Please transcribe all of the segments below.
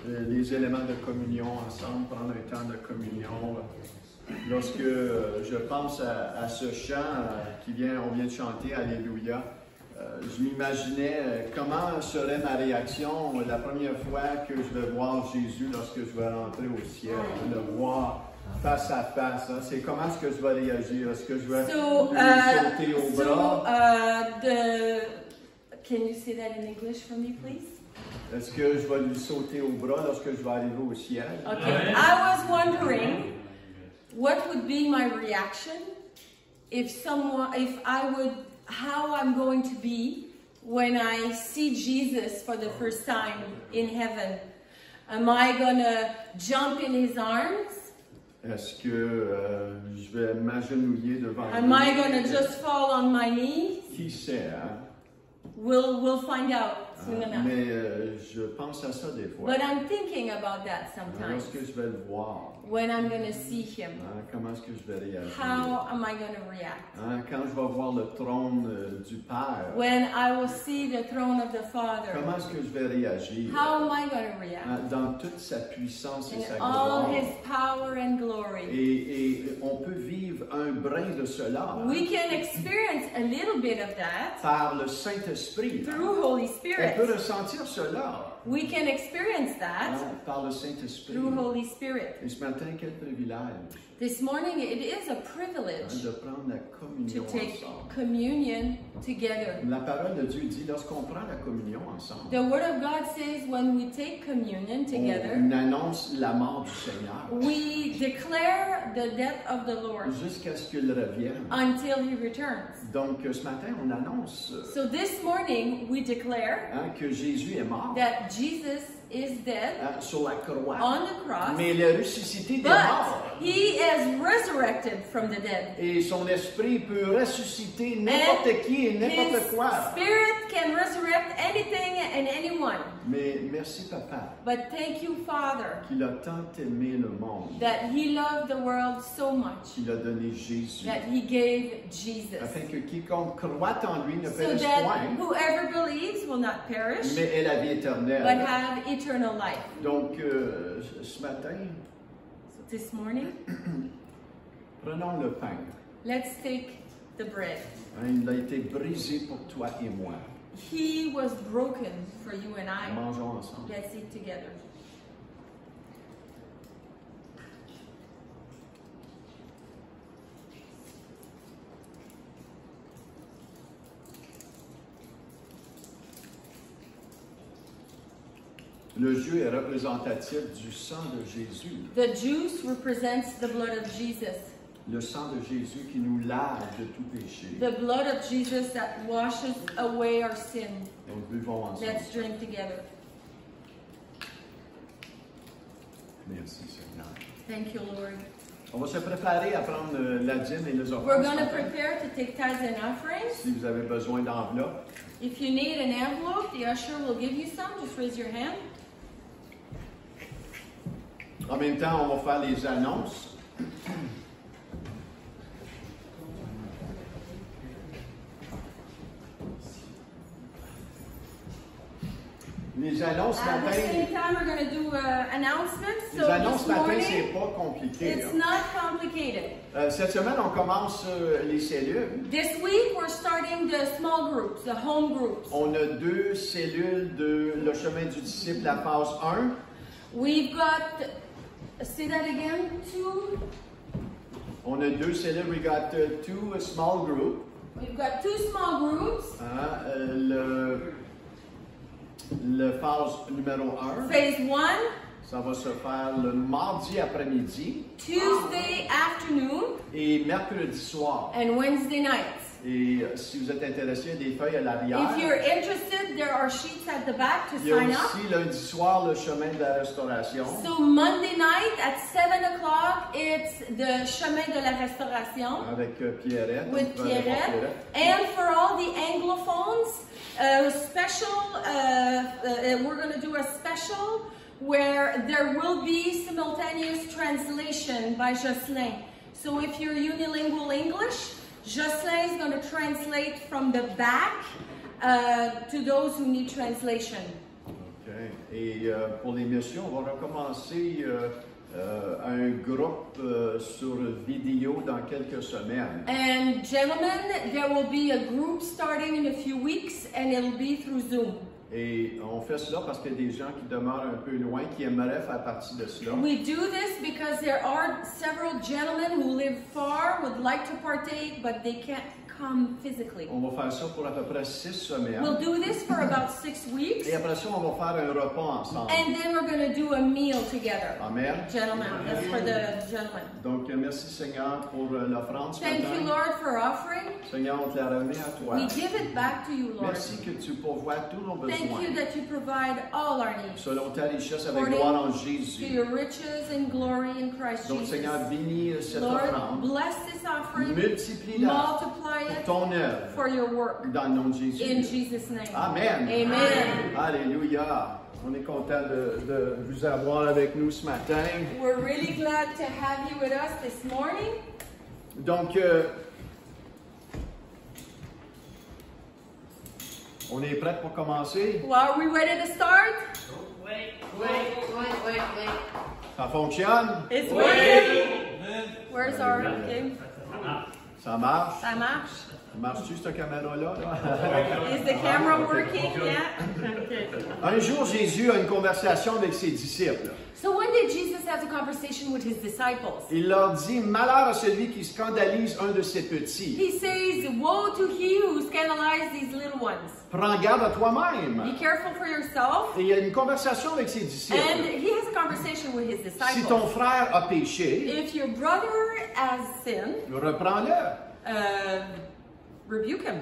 les éléments de communion ensemble, prendre un temps de communion. Lorsque je pense à ce chant on vient de chanter, Alléluia, je m'imaginais comment serait ma réaction la première fois que je vais voir Jésus lorsque je vais rentrer au ciel, le voir face à face. Hein. C'est comment est-ce que je vais réagir? Est-ce que je vais lui sauter au bras? Can you say that in English for me, please? Est-ce que je vais lui sauter au bras lorsque je vais arriver au ciel? Okay, I was wondering what would be my reaction how I'm going to be when I see Jesus for the first time in heaven. Am I gonna jump in his arms? Est-ce que je vais m'agenouiller devant lui? Am I gonna just fall on my knees? Qui sait, hein? We'll find out soon enough. Mais je pense à ça des fois. But I'm thinking about that sometimes. Est-ce que je vais le voir? When I'm going to see him. Comment est-ce que je vais réagir? How am I going to react? Quand je vais voir le trône du Père. When I will see the throne of the Father. Comment est-ce que je vais réagir? How am I going to react? Dans toute sa puissance et sa all gloire. His power and glory. Et on peut vivre un brin de cela. We can experience a little bit of that. Par le Saint-Esprit. Through Holy Spirit. On peut ressentir cela. We can experience that par le Saint-Esprit. through Holy Spirit. Et ce matin, quel privilège. This morning, it is a privilege de prendre la communion to take ensemble. communion together. La parole de Dieu dit, lorsqu'on prend la communion ensemble, The Word of God says when we take communion together, on annonce la mort du Seigneur. We declare the death of the Lord jusqu'à ce qu'il revienne. Until He returns. Donc, ce matin, on annonce so this morning, we declare que Jésus est mort. That Jesus is dead sur la croix. On the cross, mais il est ressuscité des morts. He is resurrected from the dead. Et son esprit peut ressusciter n'importe qui et n'importe quoi. Spirit can resurrect anything and anyone. Mais merci Papa. But thank you, Father. Qu'il a tant aimé le monde. That He loved the world so much. Qu'il a donné Jésus. That He gave Jesus. Afin que quiconque croit en lui ne périsse so that point. Whoever believes will not perish. Mais ait la vie éternelle. But have eternal life. Donc ce matin. So this morning. Prenons le pain. Let's take the bread. Il a été brisé pour toi et moi. He was broken for you and I. Mangeons ensemble. Let's eat together. Le jus est représentatif du sang de Jésus. The juice represents the blood of Jesus. Le sang de Jésus qui nous lave de tout péché. The blood of Jesus that washes away our sin. Donc buvons ensemble. Let's drink together. Merci Seigneur. Thank you, Lord. On va se préparer à prendre la dîme et les offrandes. We're going to prepare to take tithes and offerings. Si vous avez besoin d'enveloppe. If you need an envelope, the usher will give you some. Just raise your hand. En même temps, on va faire les annonces. Les annonces matin. At the same time, we're going to do announcements. Les annonces matin, c'est pas compliqué. It's not complicated. Cette semaine, on commence les cellules. This week, we're starting the small groups, the home groups. On a 2 cellules de le chemin du disciple, la phase 1. We've got, say that again, 2. On a 2 cellules. We got 2 small groups. We've got 2 small groups. Le phase numéro 1. Phase 1. Ça va se faire le mardi après-midi. Tuesday afternoon. Et mercredi soir. And Wednesday nights. Et si vous êtes intéressé, il y a des feuilles à l'arrière. If you're interested, there are sheets at the back to sign up. Il y a aussi lundi soir le chemin de la restauration. So Monday night at 7 o'clock, it's the chemin de la restauration. Avec Pierrette. With Pierrette. And for all the anglophones, we're going to do a special where there will be simultaneous translation by Jocelyn. So if you're unilingual English, Jocelyn is going to translate from the back to those who need translation. Okay. Et pour les missions, on va recommencer un groupe sur vidéo dans quelques semaines. And gentlemen, there will be a group starting in a few weeks, and it'll be through Zoom. Et on fait cela parce qu'il y a des gens qui demeurent un peu loin, qui aimeraient faire partie de cela. We do this because there are several gentlemen who live far, would like to partake, but they can't come physically. On va faire ça pour à peu près 6 semaines. We'll do this for about 6 weeks, Et après ça, on va faire un repas ensemble. and then we're going to do a meal together. Amen. Gentlemen, that's for the gentlemen. Donc, merci Seigneur pour l'offrande ce Thank you, matin. Lord, for offering. Seigneur, on te la remet à toi. We give it back to you, Lord. Merci que tu pourvoies tous nos Thank besoins. you that you provide all our needs Selon ta richesse avec According gloire en to Jésus. your riches and glory in Christ Donc, Jesus. Seigneur, bénis cette Lord, offrande. bless this offering, Multiplie-la multiply pour it ton œuvre for your work. dans le nom de Jésus. In Jesus' name. Amen. Amen. Alléluia. On est content de vous avoir avec nous ce matin. We're really glad to have you with us this morning. Donc, on est prêt pour commencer? Well, are we ready to start? Wait. Ça fonctionne? It's working. Where's our game? Ça marche? Ça marche? Marche-tu cette caméra-là? Is the camera working? Yeah? Okay. Un jour, Jésus a une conversation avec ses disciples. So when did Jesus have a conversation with his disciples? Il leur dit, malheur à celui qui scandalise un de ses petits. He says, woe to he who scandalizes these little ones. Prends garde à toi-même. Be careful for yourself. Et il y a une conversation avec ses And disciples. he has a conversation with his Si ton disciples. frère a péché, If your brother has sinned, reprends-le. rebuke him.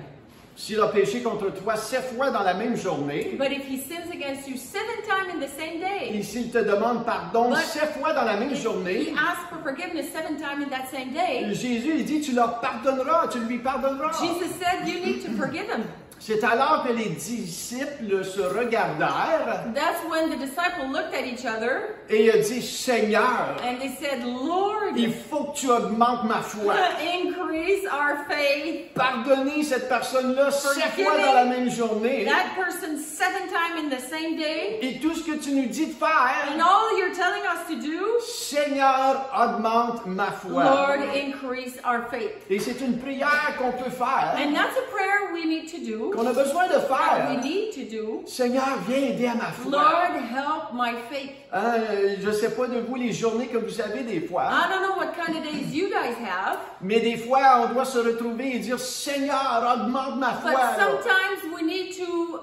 S'il a péché contre toi 7 fois dans la même journée, But if he sins against you 7 times in the same day, et s'il te demande pardon But 7 fois dans la même if journée, he asks for forgiveness 7 times in that same day, Jésus il dit, tu leur pardonneras, tu lui pardonneras. Jesus said you need to forgive him. C'est alors que les disciples se regardèrent That's when the disciples looked at each other et ils dit, Seigneur, and they said, Lord, il faut que tu augmentes ma foi. increase our faith. Pardonner cette personne-là 7 Forgiving fois dans la même journée. That person 7 times in the same day. Et tout ce que tu nous dis de faire, And all you're telling us to do, Seigneur, augmente ma foi. Lord, increase our faith. Et c'est une prière qu'on peut faire, And that's a prayer we need to do, qu'on a besoin de that we faire. need to do. Seigneur, viens aider à ma foi. Lord, help my faith. Hein, je ne sais pas de vous les journées que vous avez des fois, I don't know what kind of days you guys have, mais des fois on doit se retrouver et dire Seigneur, augmente ma foi. but là. sometimes we need to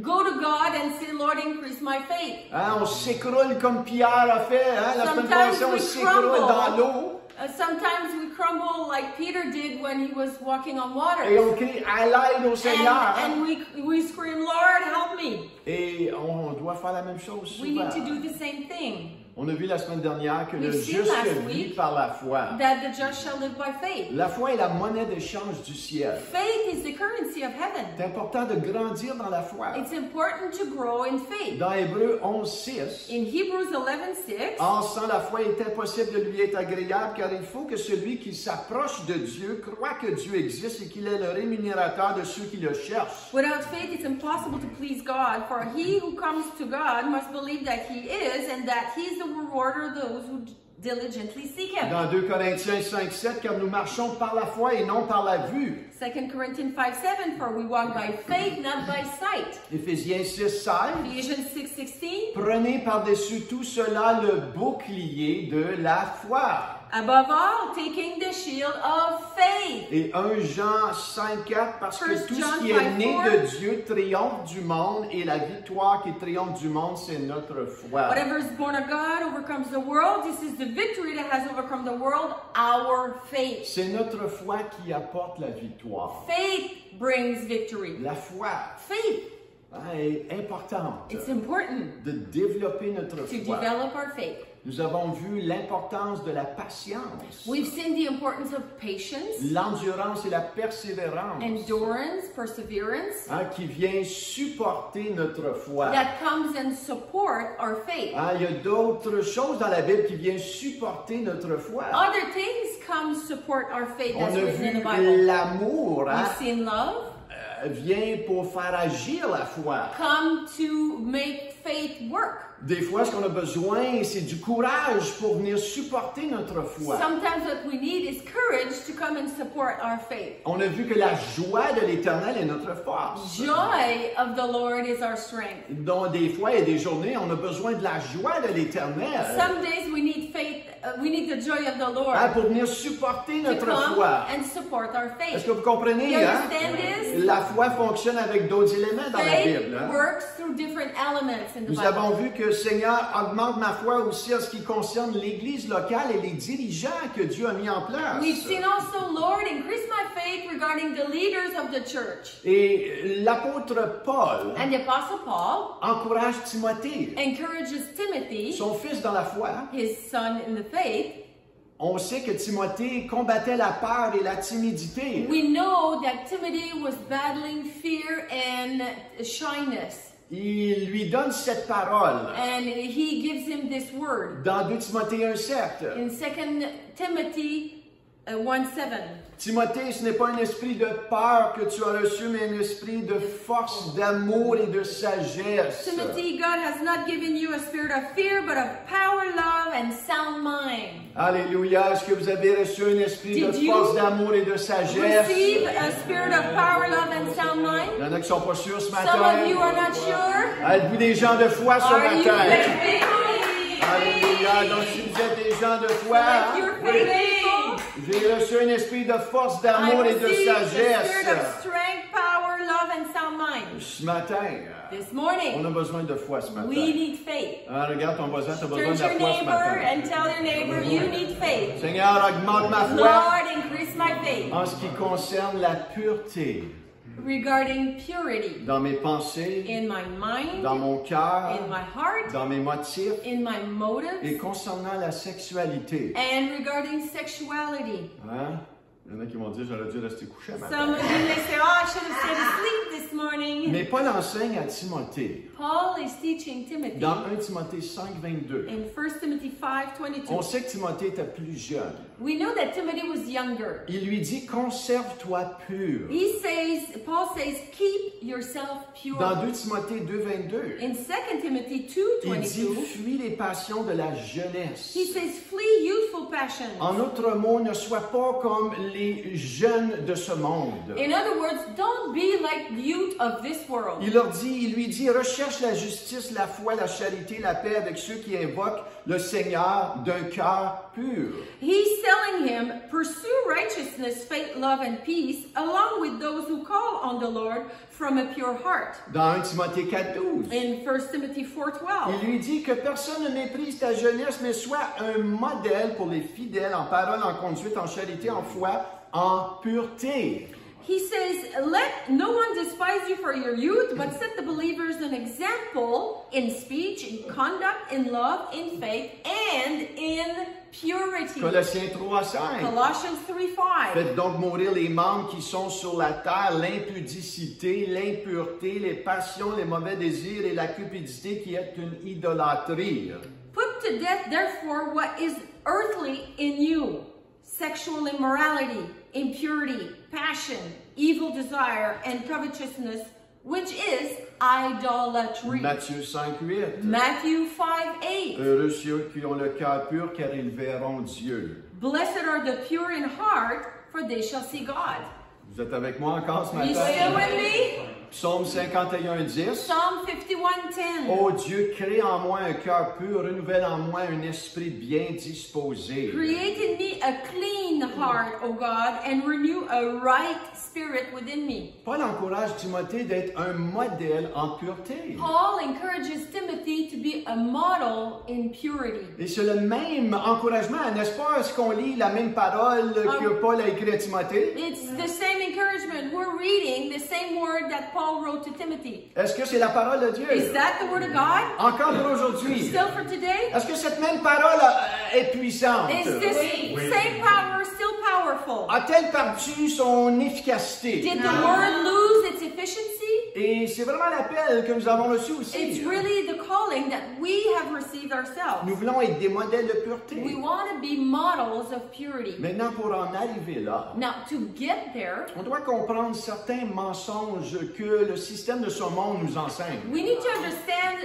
go to God and say, Lord, increase my faith. Hein, on s'écroule comme Pierre a fait. Hein, la semaine Sometimes passée, on we s'écroule crumble. dans l'eau Sometimes we crumble like Peter did when he was walking on water. et on crie à l'aide au Seigneur. And we scream, Lord, help me. Et on doit faire la même chose We souvent. need to do the same thing. On a vu la semaine dernière que le We've seen juste last vit week par la foi. That the just shall live by faith. La foi est la monnaie d'échange du ciel. Faith is the currency of heaven. C'est important de grandir dans la foi. It's important to grow in faith. Dans Hébreux 11:6, In Hebrews 11:6, or sans la foi, il est impossible de lui être agréable, car il faut que celui qui s'approche de Dieu croit que Dieu existe et qu'il est le rémunérateur de ceux qui le cherchent. without faith it's impossible to please God, for he who comes to God must believe that he is, and that he is the rewarder of those who diligently seek him. Dans 2 Corinthiens 5:7, car nous marchons par la foi et non par la vue. 2 Corinthians 5:7, for we walk by faith, not by sight. Éphésiens 6:16, Ephesians 6:16, prenez par-dessus tout cela le bouclier de la foi. above all, taking the shield of faith. Et 1 Jean 5:4, parce que 1 tout John ce qui est né 5:4. de Dieu triomphe du monde, et la victoire qui triomphe du monde, c'est notre foi. Whatever is born of God overcomes the world. This is the victory that has overcome the world, our faith. C'est notre foi qui apporte la victoire. Faith brings victory. La foi Faith, est importante it's important de développer notre to foi. develop our faith. Nous avons vu l'importance de la patience, We've seen the importance of patience, l'endurance et la persévérance endurance, perseverance, qui vient supporter notre foi. that comes and support our faith. Il y a d'autres choses dans la Bible qui viennent supporter notre foi. Other things come support our faith On that's a written in the vu Bible. l'amour, We've seen love, vient pour faire agir la foi. come to make faith work. Des fois, ce qu'on a besoin, c'est du courage pour venir supporter notre foi. Sometimes what we need is courage to come and support our faith. On a vu que la joie de l'Éternel est notre force. Joy of the Lord is our strength. Donc, des fois, il y a des journées, on a besoin de la joie de l'Éternel Some days we need faith, we need the joy of the Lord pour venir supporter to notre come foi. and support our Est-ce faith. que vous comprenez? You Hein? understand this? La foi fonctionne avec d'autres éléments dans la Faith Bible. Hein? works through different elements in the Nous Bible. avons vu que le Seigneur augmente ma foi aussi en ce qui concerne l'Église locale et les dirigeants que Dieu a mis en place. We've seen also, Lord, increase my faith regarding the leaders of the church. Et l'apôtre Paul And the Apostle Paul encourage Timothée, encourages Timothy, son fils dans la foi. his son in the faith. On sait que Timothée combattait la peur et la timidité. We know that Timothy was battling fear and shyness. Il lui donne cette parole And he gives him this word dans 2 Timothée 1,7. in 2 Timothy 1:7. Timothée, ce n'est pas un esprit de peur que tu as reçu, mais un esprit de force, d'amour et de sagesse. Timothy, God has not given you a spirit of fear, but of power, love, and sound mind. Alléluia. Est-ce que vous avez reçu un esprit de Did you force, d'amour et de sagesse? Receive a spirit of power, love, and sound mind. Il y en a qui sont pas sûrs ce Some matin. of you are not sure. Êtes-vous des gens de foi ce Are you matin? faithful? Alléluia. Donc, si vous êtes des gens de foi, If you're faithful, j'ai reçu un esprit de force, I d'amour et de receive the sagesse. spirit of strength, power, love, and sound mind. Ce matin, This on morning, a besoin de foi ce matin. we need faith. Ah, regarde ton voisin, tu as besoin Turn de to la your foi ce neighbor matin. and tell your neighbor you need faith. Seigneur, augmente ma foi Lord, increase my faith en ce qui concerne la pureté regarding purity dans mes pensées, in my mind, dans mon cœur, in my heart, dans mes motifs in my et motives, concernant la sexualité. and regarding sexuality. Hein? Il y en a qui vont dire, j'aurais dû rester couché matin. Some of you may say, oh, I should have stayed asleep this morning. Mais Paul enseigne à Timothée, Paul is teaching Timothy dans 1 Timothée 5, 22. in 1 Timothy 5:22. On sait que Timothée était plus jeune. We know that Timothy was younger. Il lui dit, conserve-toi pur. Paul says, keep yourself pure. Dans 2 Timothée 2, 22, In 2 Timothy il dit, 2:22, fuis les passions de la jeunesse. he says, flee youthful passions. En autre mot, ne sois pas comme les jeunes de ce monde. In other words, don't be like the youth of this world. Il lui dit, recherche la justice, la foi, la charité, la paix avec ceux qui invoquent le Seigneur d'un cœur pur. He's telling him, pursue righteousness, faith, love, and peace, along with those who call on the Lord from a pure heart. Dans 1 Timothée 4, 12. In 1 Timothy 4:12. Il lui dit que personne ne méprise ta jeunesse, mais sois un modèle pour les fidèles en parole, en conduite, en charité, en foi, en pureté. He says, let no one despise you for your youth, but set the believers an example in speech, in conduct, in love, in faith, and in purity. Colossiens 3, 5. Colossians 3:5. Faites donc mourir les membres qui sont sur la terre, l'impudicité, l'impureté, les passions, les mauvais désirs et la cupidité qui est une idolâtrie. Put to death, therefore, what is earthly in you: sexual immorality, impurity, passion, evil desire, and covetousness, which is idolatry. Matthieu 5, 8. Matthew 5:8. Heureux ceux qui ont le cœur pur, car ils verront Dieu. Blessed are the pure in heart, for they shall see God. Vous êtes avec moi encore ce You still matin? with me? Psaume 51, 10. Psalm 51:10. Ô Dieu, crée en moi un cœur pur, renouvelle en moi un esprit bien disposé. Create in me a clean heart, O God, and renew a right spirit within me. Paul encourage Timothée d'être un modèle en pureté. Paul encourages Timothy to be a model in purity. Et c'est le même encouragement, n'est-ce pas? Est-ce qu'on lit la même parole que Paul a écrit à Timothée? It's the same encouragement. We're reading the same word that Paul wrote to Timothy. Est-ce que c'est la parole de Dieu? Is that the word of God? Encore pour aujourd'hui. Still for today? Est-ce que cette même parole est puissante? Is this same power still powerful? A-t-elle perdu son efficacité? Did the word lose its efficiency? Et c'est vraiment l'appel que nous avons reçu It's aussi. really the calling that we have received ourselves. Nous voulons être des modèles de We pureté. want to be models of purity. Maintenant, pour en arriver là, Now, to get there, on doit comprendre certains mensonges que le système de ce monde nous enseigne. we need to understand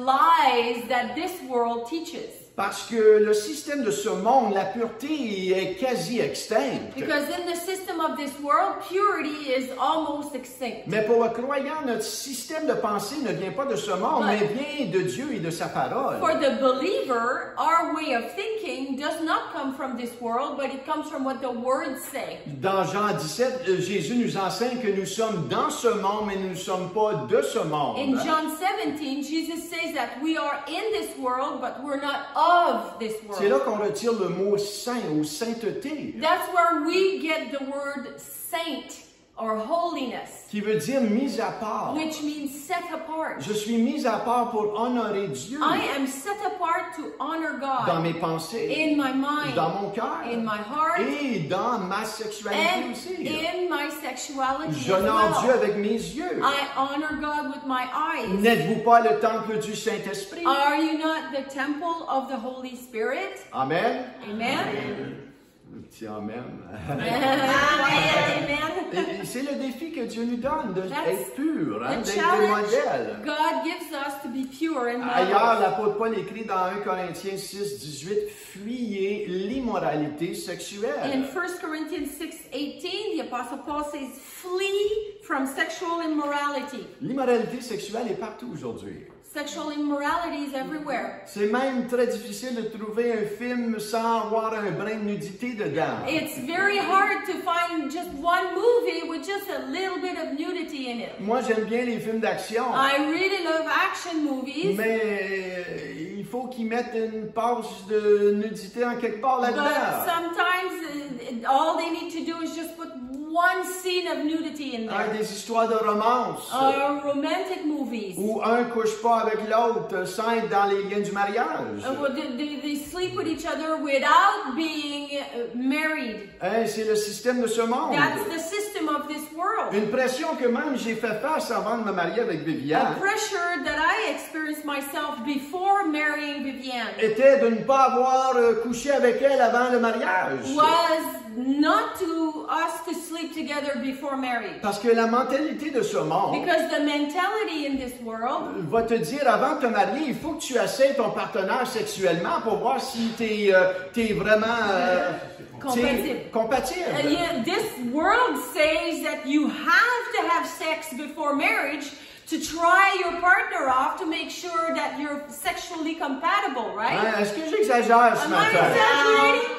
lies that this world teaches. Parce que le système de ce monde, la pureté est quasi extincte. Because in the system of this world, purity is almost extinct. Mais pour le croyant, notre système de pensée ne vient pas de ce monde, mais vient de Dieu et de sa parole. For the believer, our way of thinking does not come from this world, but it comes from what the words say. Dans Jean 17, Jésus nous enseigne que nous sommes dans ce monde, mais nous ne sommes pas de ce monde. In John 17, Jesus says that we are in this world, but we're not of this C'est là world. qu'on retire le mot saint ou sainteté, That's where we get the word saint or holiness, qui veut dire mise à part. which means set apart. Je suis mise à part pour honorer Dieu I am set apart to honor dans God mes pensées, in my mind, dans mon cœur in my heart, et dans ma sexualité and aussi. in my sexuality as J'honore Dieu well. avec mes yeux. I honor God with my eyes. N'êtes-vous pas le temple du Saint-Esprit? Are you not the temple of the Holy Spirit? Amen. Amen. Le petit amen. Amen. Et c'est le défi que Dieu nous donne That's d'être pur, hein, The d'être des challenge modèles. God gives us to be pure and Ailleurs, models. l'apôtre Paul écrit dans 1 Corinthiens 6, 18, fuyez l'immoralité In sexuelle. 1 Corinthians 6:18, the Apostle Paul says, flee from sexual immorality. L'immoralité sexuelle est partout aujourd'hui. Sexual immorality is everywhere. C'est même très difficile de trouver un film sans avoir un brin de nudité dedans. It's very hard to find just one movie with just a little bit of nudity in it. Moi, j'aime bien les films d'action, I really love action movies, mais il faut qu'ils mettent une page de nudité en quelque part but là-dedans. sometimes all they need to do is just put one scene of nudity in Hein, there. des histoires de romance. Romantic movies. Où un couche pas avec l'autre sans être dans les liens du mariage. Well, they sleep with each other without being married. Hein, c'est le système de ce monde. That's the system of this world. Une pression que même j'ai fait face avant de me marier avec A Viviane pressure that I experienced myself before marrying Viviane était de ne pas avoir couché avec elle avant le mariage. was not to us to sleep together before marriage. Parce que la mentalité de ce monde Because the mentality in this world va te dire avant de te marier, il faut que tu essaies ton partenaire sexuellement pour voir si t'es vraiment compatible. this world says that you have to have sex before marriage to try your partner off to make sure that you're sexually compatible, right? Hein, est-ce que j'exagère ce Am I matin? exaggerating?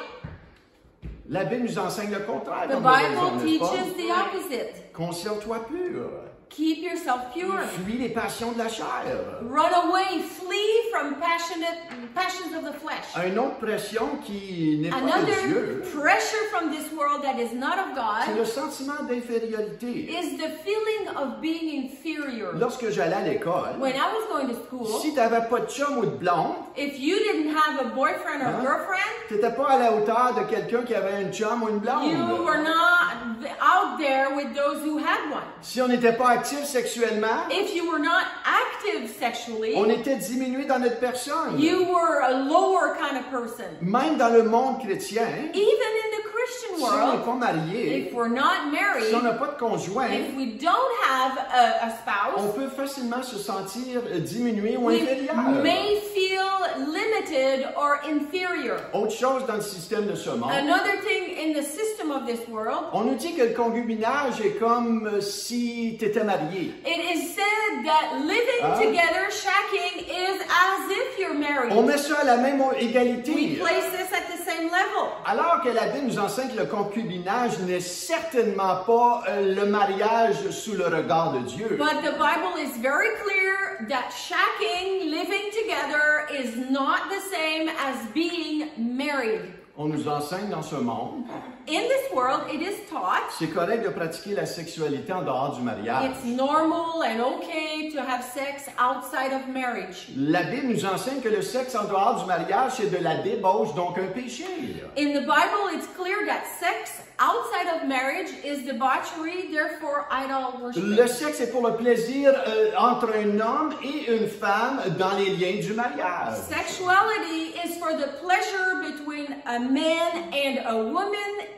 La Bible nous enseigne le contraire. The comme de Bible raison, n'est-ce pas? teaches the opposite. Conserve-toi pur. Keep yourself pure. Fuis les passions de la chair. Run away, flee from passions of the flesh. Une autre pression qui n'est pas de Another Dieu, pressure from this world that is not of c'est God le sentiment d'infériorité. is the feeling of being inferior. Lorsque j'allais à l'école, When I was going to school, si tu n'avais pas de chum ou de blonde, if you didn't have a boyfriend or girlfriend, tu n'étais pas à la hauteur de quelqu'un qui avait un chum ou une blonde. you were not out there with those who had one. Si on n'était pas actif sexuellement, If you were not active sexually, on était diminué dans notre personne. you were a lower kind of person. Même dans le monde chrétien, Even in the Christian si on n'est world, pas marié, if we're not married, si on n'a pas de conjoint, if we don't have a on spouse, peut facilement se sentir diminué ou we inférieur. may feel limited or inferior. Autre chose dans le système de ce monde, Another thing in the system of this world, on nous dit que le concubinage est comme si tu étais marié. it is said that living together, shacking, is as if you're married. On met ça à la même We égalité. place this at the same level. Alors que la Bible nous enseigne que le concubinage n'est certainement pas le mariage sous le regard de Dieu. But the Bible is very clear that shacking, living together, is not the same as being married. On nous enseigne dans ce monde, In this world, it is taught. c'est correct de pratiquer la sexualité en dehors du mariage. It's normal and okay to have sex outside of marriage. La Bible nous enseigne que le sexe en dehors du mariage, c'est de la débauche, donc un péché. In the Bible, it's clear that sex outside of marriage is debauchery, therefore idol worship. Le sexe est pour le plaisir entre un homme et une femme dans les liens du mariage. Sexuality is for the pleasure between a man and a woman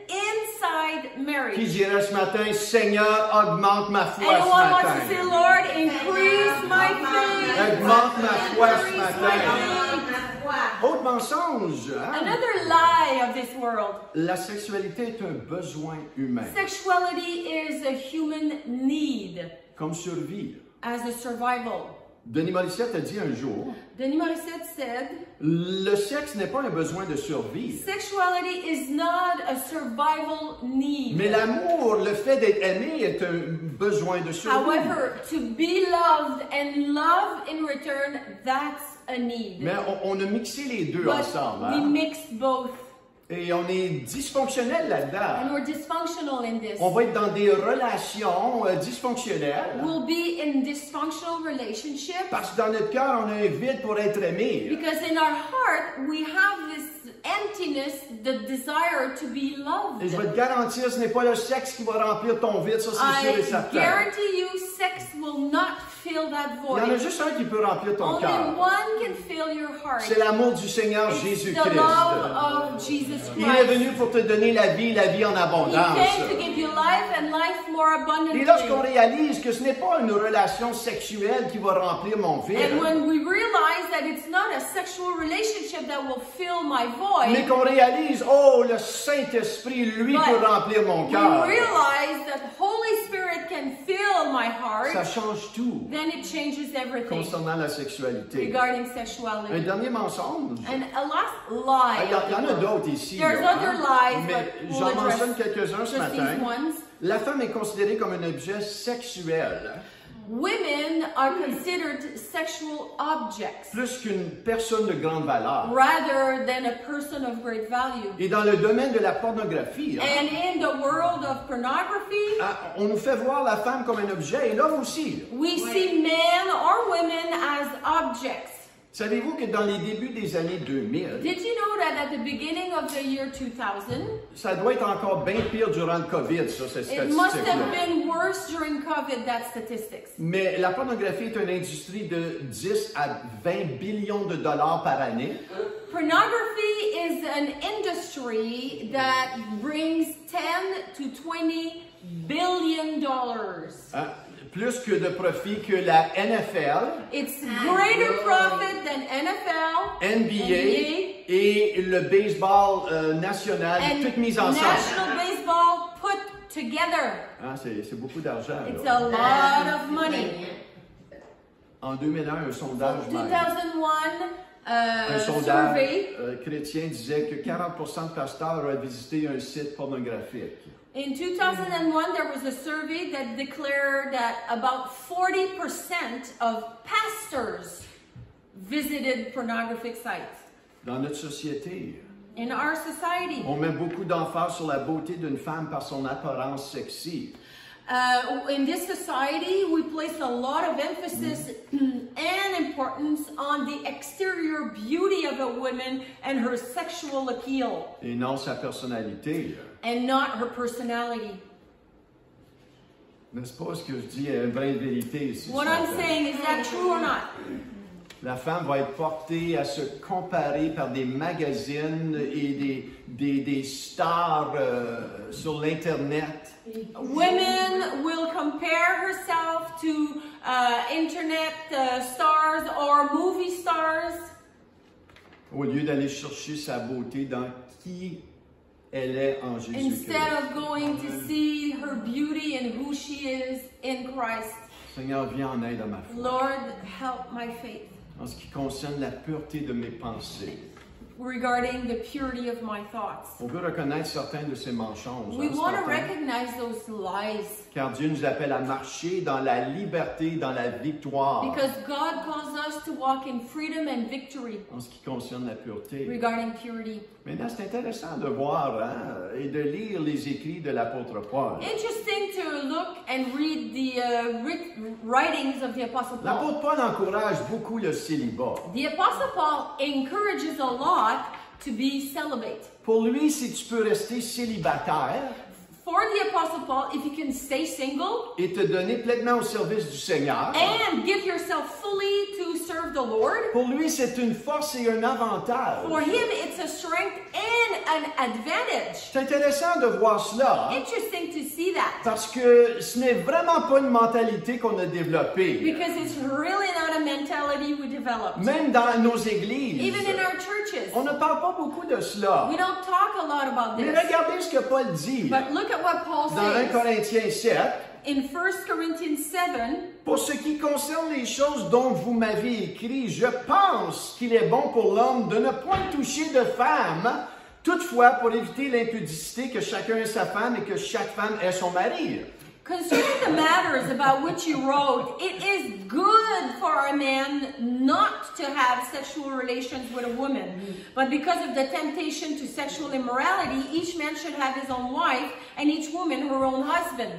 inside Qui marriage. dirait ce matin, Seigneur, augmente ma foi Anyone ce wants to matin. say, Lord, increase my faith. Augmente ma foi ce Increase my matin. faith. Autre mensonge, hein? Another lie of this world. La sexualité est un besoin humain, Sexuality is a human need comme survie. as a survival. Denis Morissette a dit un jour, Denis Morissette said, le sexe n'est pas un besoin de survie, sexuality is not a survival need. mais l'amour, le fait d'être aimé est un besoin de survie. However, to be loved and love in return, that's a need. Mais on a mixé les deux But ensemble, we hein? mixed both, Et on est dysfonctionnel and là-dedans. we're dysfunctional in this. On va être dans des relations dysfonctionnelles We'll be in dysfunctional relationships parce que dans notre cœur, on a un vide pour être aimé. because in our heart we have this emptiness, the desire to be Et je vais loved. te garantir, ce n'est pas le sexe qui va remplir ton vide, ça c'est sûr et I certain. guarantee you, sex will not fill that Il y en a void. juste un qui peut remplir ton Only cœur. one can fill your heart. C'est l'amour du Seigneur It's the Jésus-Christ. love of Jesus Il est Christ. venu pour te donner la vie en He abondance. came to give you life and life more Et lorsqu'on abundantly. réalise que ce n'est pas une relation sexuelle qui va remplir mon vide, And when we realize that it's not a sexual relationship that will fill my mais void, qu'on réalise, oh, le Saint-Esprit, lui, But peut remplir mon we cœur, realize that Holy Spirit can fill my ça heart, change tout then it changes everything concernant la sexualité. regarding Un sexuality. dernier mensonge. And a last Il lie. y en a d'autres ici. There's là, other hein. lies, Mais but we'll j'en address mentionne quelques-uns ce just these matin. ones. La femme est considérée comme un objet sexuel, Women are considered sexual objects plus qu'une personne de grande valeur. rather than a person of great value. Et dans le domaine de la pornographie, hein, And in the world of pornography, on nous fait voir la femme comme un objet et l'homme aussi. we see men or women as objects. Savez-vous que dans les débuts des années 2000, Did you know that at the beginning of the year 2000, ça doit être encore bien pire durant le COVID, ça, cette it must have statistique-là. been worse during COVID, that statistics. Mais la pornographie est une industrie de 10 à 20 billions de dollars par année. Pornography is an industry that brings 10 to 20 billion dollars. Hein, plus que de profit que la NFL, It's greater profit than NFL, NBA et le baseball national, and toutes mises ensemble. National Baseball put together. Hein, c'est beaucoup d'argent. It's là. a lot of money. En 2001, un sondage, 2001 un sondage survey. chrétien disait que 40% de pasteurs auraient visité un site pornographique. In 2001, there was a survey that declared that about 40% of pastors visited pornographic sites. Dans notre société, In our society, on met beaucoup d'emphase sur la beauté d'une femme par son apparence sexy. in this society, we place a lot of emphasis and importance on the exterior beauty of a woman and her sexual appeal, Et non sa personnalité. and not her personality. N'est-ce pas ce que je dis? Il y a une vraie vérité ici. What ce I'm matin. saying, is that true or not? La femme va être portée à se comparer par des magazines et des stars sur l'Internet. Women will compare herself to internet stars or movie stars Au lieu d'aller chercher sa beauté dans qui elle est en Jésus-Christ. instead of going to see her beauty and who she is in Christ. Seigneur, viens en aide à ma foi. Lord, help my faith En ce qui concerne la pureté de mes pensées. regarding the purity of my thoughts. On veut reconnaître certains de ces mensonges. We hein, ce want to matin. recognize those lies Car Dieu nous appelle à marcher dans la liberté, dans la victoire. because God calls us us to walk in freedom and victory en ce qui concerne la pureté. regarding purity. Maintenant, c'est intéressant de voir et de lire les écrits de l'apôtre Paul. Interesting to look and read the writings of the Apostle Paul. L'apôtre Paul encourage beaucoup le célibat. The Apostle Paul encourages a lot to be celibate. Pour lui, si tu peux rester célibataire For the Apostle Paul, if you can stay single et te donner pleinement au service du Seigneur, and give yourself fully to serve the Lord, pour lui, c'est une force et un avantage. for him it's a strength and an advantage. C'est intéressant de voir cela, Interesting to see that. parce que ce n'est vraiment pas une mentalité qu'on a développée. Because it's really not a mentality we developed. Même dans nos églises, Even in our churches, on ne parle pas beaucoup de cela. we don't talk a lot about Mais this. regardez ce que Paul dit But look at what Paul dans 1 says Corinthiens 7. in 1 Corinthians 7. Pour ce qui concerne les choses dont vous m'avez écrit, je pense qu'il est bon pour l'homme de ne point toucher de femme, toutefois pour éviter l'impudicité que chacun ait sa femme et que chaque femme ait son mari. Concerning the matters about which you wrote, it is good for a man not to have sexual relations with a woman. But because of the temptation to sexual immorality, each man should have his own wife and each woman her own husband.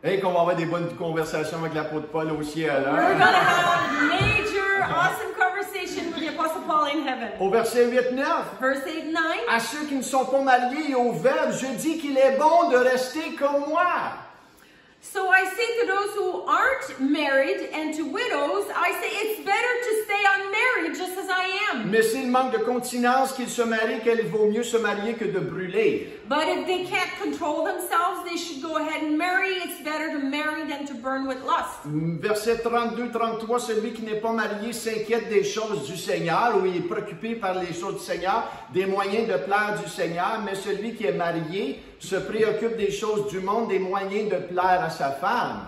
Et qu'on va avoir des bonnes conversations avec l'apôtre Paul au ciel. We're Hein? going to have major, awesome conversation with the Apostle Paul in heaven. Au verset 8-9. Verse 8-9. À ceux qui ne sont pas mariés et aux veuves, je dis qu'il est bon de rester comme moi. So I say to those who aren't married and to widows, I say it's better to stay unmarried just as I am. Mais s'il manque de continence qu'il se marie, qu'il vaut mieux se marier que de brûler. But if they can't control themselves, they should go ahead and marry. It's better to marry than to burn with lust. Verset 32-33, celui qui n'est pas marié s'inquiète des choses du Seigneur, ou il est préoccupé par les choses du Seigneur, des moyens de plaire du Seigneur, mais celui qui est marié se préoccupe des choses du monde, des moyens de plaire à sa femme.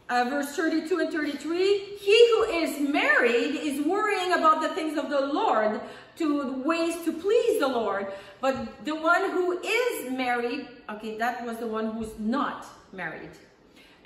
Verse 32 and 33, he who is married is worrying about the things of the Lord, to ways to please the Lord. But the one who is married, okay, that was the one who's not married.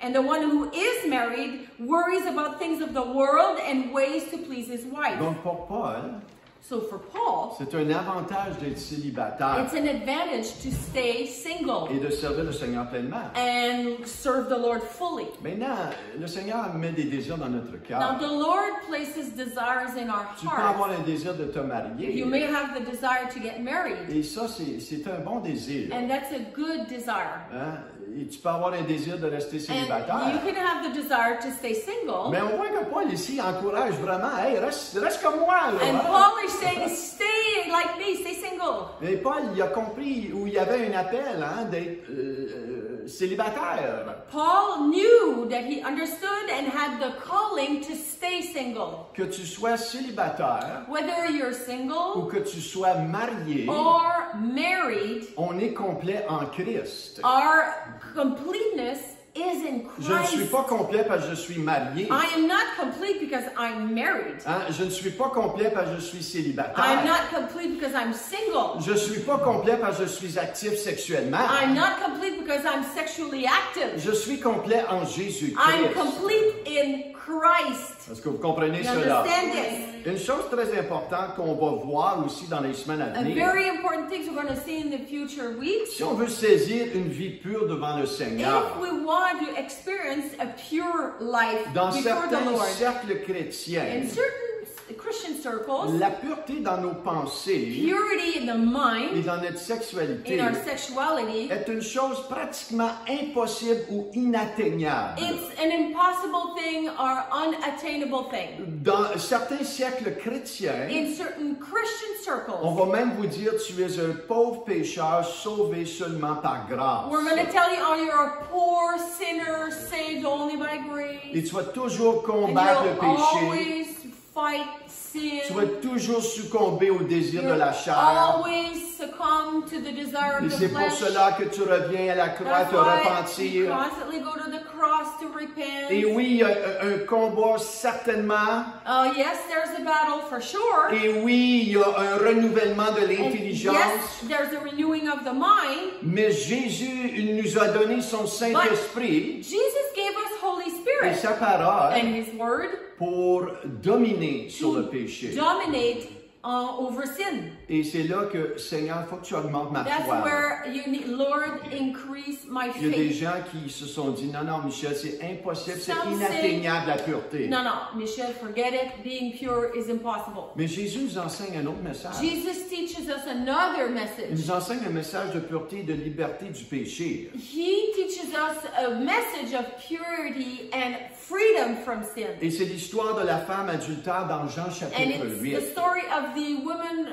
And the one who is married worries about things of the world and ways to please his wife. Donc pour Paul, So for Paul, c'est un avantage d'être célibataire it's an advantage to stay single et de servir le Seigneur pleinement. and serve the Lord fully. Maintenant, le Seigneur met des désirs dans notre Now cœur. the Lord places desires in our Tu peux avoir hearts. un désir de te marier. You may have the desire to get married, Et ça, c'est un bon désir. and that's a good desire. Hein? Et tu peux avoir un désir de rester And you célibataire. can have the desire to stay single. Mais on voit que Paul ici encourage vraiment, hey, reste comme moi. Là, And hein? Paul is saying, stay like me, stay single. Et Paul, il a compris où il y avait un appel hein, d'être célibataire. Paul knew that he understood and had the calling to stay single. Que tu sois célibataire Whether you're ou single que tu sois marié, or married, on est complet en Christ. our completeness is in Je ne suis Christ. pas complet parce que je suis marié. I am not complete because I'm married. Hein? Je ne suis pas complet parce que je suis I'm célibataire. not complete because I'm single. Je ne suis pas complet parce que je suis actif sexuellement. I'm not complete because I'm sexually active. Je suis complet en I'm Jésus-Christ. complete in Christ. Est-ce que vous comprenez You cela? understand this? Une chose très importante qu'on va voir aussi dans les semaines à A venir, very important thing we're going to see in the future weeks. si on veut saisir une vie pure devant le Seigneur, If we want to experience a pure life dans before the certains Lord, cercles chrétiens, in certain Christian circles, la pureté dans nos pensées purity in the et mind, dans notre sexualité in our sexuality, est une chose pratiquement impossible ou inatteignable. it's an impossible thing or unattainable thing. Dans certains siècles chrétiens, In certain Christian on circles, va même vous dire tu es un pauvre pécheur sauvé seulement par grâce. we're going to tell you, oh, you're a poor sinner saved only by Et grace. tu vas toujours And combattre le you'll péché. always fight Tu vas sin. toujours succomber au désir de You'll la chair. always succumb to the desire Et of c'est the pour flesh. cela que tu reviens à la croix That's te why you repentir. constantly go to the cross to repent. Et oui, il y a un combat certainement. Yes, there's a battle for sure. Et oui, il y a un renouvellement de And l'intelligence. yes, there's a renewing of the mind. Mais Jésus il nous a donné son Saint-Esprit Jesus gave us Holy Spirit. Spirit sa parole and His Word pour dominer sur le péché. dominate over sin. Et c'est là que, Seigneur, il faut que tu augmentes ma That's foi. where you need, Lord, increase my Il y a des faith. gens qui se sont dit, non, non, Michel, c'est impossible, c'est Some inatteignable la pureté. No, Michelle, forget it. Being pure is impossible. Mais Jésus nous enseigne un autre message. Jesus teaches us another Il message. nous enseigne un message de pureté et de liberté du péché. He teaches us a message of purity and freedom from sin. Et c'est l'histoire de la femme adultère dans Jean And chapitre it's 8. the story of the woman,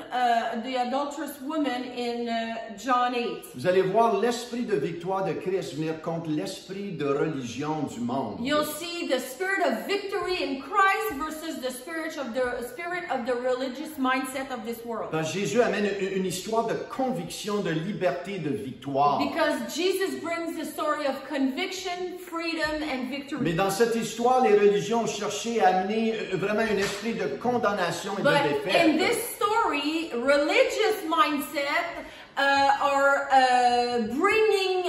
the adulterous woman in John 8. Vous allez voir l'esprit de victoire de Christ venir contre l'esprit de religion du monde. You'll see the spirit of victory in Christ versus the spirit of the religious mindset of this world. Quand Jésus amène une histoire de conviction, de liberté, de victoire. Because Jesus brings the story of conviction, freedom, and victory. Mais dans cette histoire, les religions ont cherché à amener vraiment un esprit de condamnation et de But défaite. in this story, religious mindset are bringing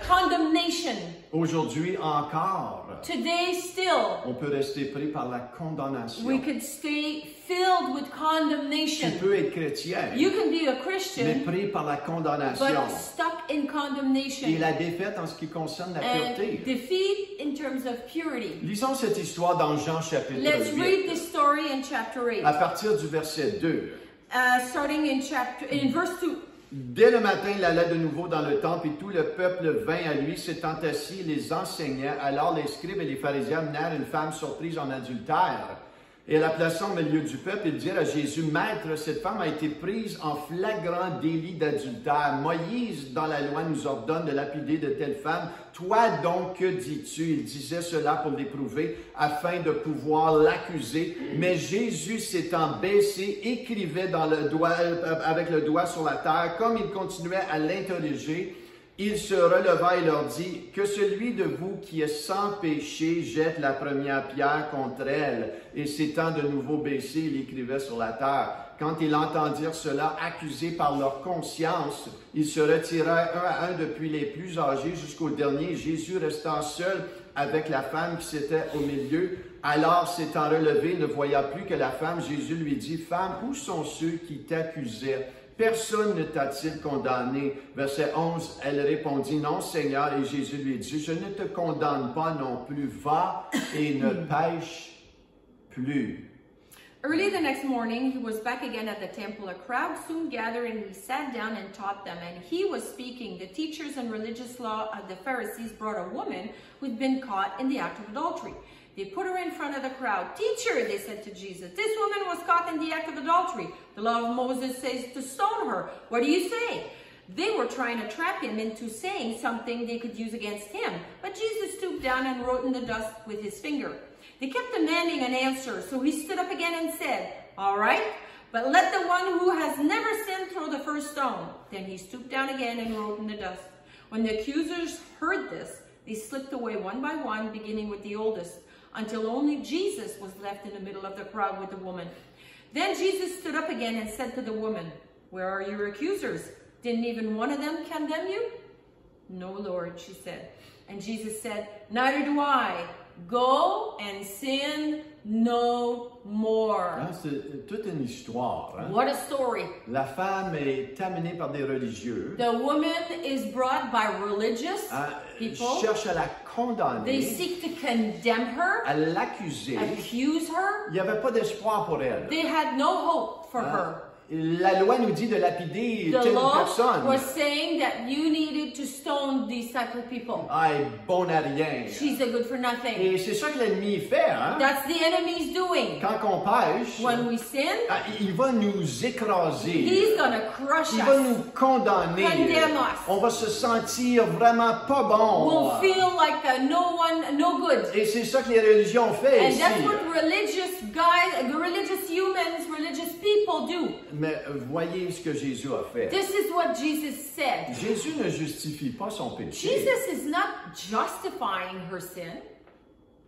condemnation. Aujourd'hui encore, Today still, on peut rester pris par la condamnation. we could stay filled with Tu condemnation. peux être chrétien, You can be a mais Christian, pris par la condamnation. but stuck in Et condemnation la défaite en ce qui concerne la and pureté. defeat in terms of purity. Lisons cette histoire dans Jean chapitre Let's 8, read this story in chapter 8, à partir du verset 2. starting in verse 2. Dès le matin, il alla de nouveau dans le temple et tout le peuple vint à lui, s'étant assis, les enseignait. Alors les scribes et les pharisiens menèrent une femme surprise en adultère. Et la plaçant au milieu du peuple, ils dirent à Jésus, Maître, cette femme a été prise en flagrant délit d'adultère. Moïse, dans la loi, nous ordonne de lapider de telles femmes. Toi donc, que dis-tu? Il disait cela pour l'éprouver, afin de pouvoir l'accuser. Mais Jésus, s'étant baissé, écrivait avec le doigt sur la terre. Comme il continuait à l'interroger, il se releva et leur dit, que celui de vous qui est sans péché jette la première pierre contre elle. Et s'étant de nouveau baissé, il écrivait sur la terre. Quand ils entendirent cela, accusés par leur conscience, ils se retirèrent un à un depuis les plus âgés jusqu'au dernier. Jésus restant seul avec la femme qui s'était au milieu. Alors, s'étant relevé, ne voyant plus que la femme, Jésus lui dit, Femme, où sont ceux qui t'accusaient? Personne ne t'a-t-il condamné? Verset 11, elle répondit, Non, Seigneur, et Jésus lui dit, Je ne te condamne pas non plus, va et ne pêche plus. Early the next morning, he was back again at the temple. A crowd soon gathered, and he sat down and taught them. And he was speaking. The teachers and religious law of the Pharisees brought a woman who'd been caught in the act of adultery. They put her in front of the crowd. Teacher, they said to Jesus, this woman was caught in the act of adultery. The law of Moses says to stone her. What do you say? They were trying to trap him into saying something they could use against him. But Jesus stooped down and wrote in the dust with his finger. They kept demanding an answer, so he stood up again and said, All right, but let the one who has never sinned throw the first stone. Then he stooped down again and wrote in the dust. When the accusers heard this, they slipped away one by one, beginning with the oldest, until only Jesus was left in the middle of the crowd with the woman. Then Jesus stood up again and said to the woman, Where are your accusers? Didn't even one of them condemn you? No, Lord, she said. And Jesus said, Neither do I. Go and sin no more. Hein, c'est toute une histoire. Hein? What a story. La femme est amenée par des religieux. The woman is brought by religious people. Cherche à la They condamner, seek to condemn her, à l'accuser. accuse her. Il n'y avait pas d'espoir pour elle. They had no hope for Hein? her. La loi nous dit de lapider The telle law personne. was saying that you needed to stone these type of people. Ah, elle est bonne à rien. She's a good for nothing. Et c'est ça que l'ennemi fait. Hein? That's the enemy's doing. Quand on pêche, When we sin, il va nous écraser. he's gonna crush Il va us. nous condamner. Condemn us. On va se sentir vraiment pas bon. We'll feel like no good. Et c'est ça que les religions ont fait And ici. that's what religious guys, religious humans, religious people do. Mais voyez ce que Jésus a fait. This is what Jesus said. Jésus ne justifie pas son péché, Jesus is not justifying her sin,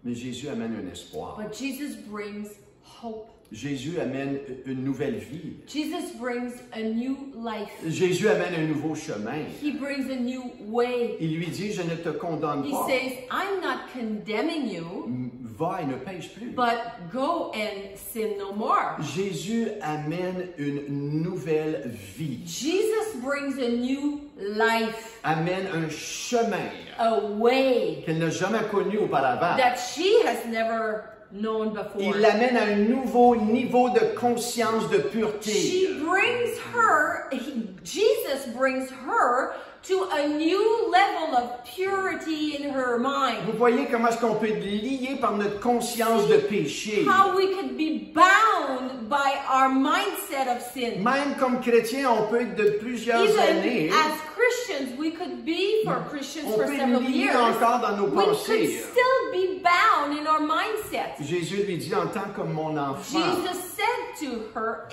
mais Jésus amène un espoir. but Jesus brings hope. Jésus amène une nouvelle vie. Jesus brings a new life. Jésus amène un nouveau chemin. He brings a new way. Il lui dit, je ne te condamne He pas. says, I'm not condemning you, Va et ne pêche plus. but go and sin no more. Jésus amène une nouvelle vie. Jesus brings a new life, Amène un chemin a way qu'elle n'a jamais connu auparavant. that she has never known before. Il l'amène à un nouveau niveau de conscience, de pureté. Jesus brings her to a new level of purity in her mind. Vous voyez comment est-ce qu'on peut être lié par notre conscience de péché. How we could be bound by our mindset of sin. Même comme chrétien, on peut être de plusieurs années. Even as Christians, we could be for Christians On for peut several être lié years. encore dans nos We could pensées. still be bound in our mindset. Jésus lui dit, en tant que mon enfant Jesus said to her,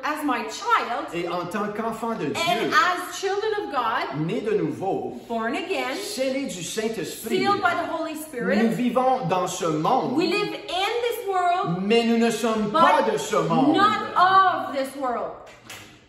as my child, et en tant qu'enfant de and Dieu, as children of God, né de nouveau, born again, scellé du Saint-Esprit, sealed by the Holy nous Spirit, vivons dans ce monde, we live in this world, mais nous ne sommes pas de ce but monde. not of this world.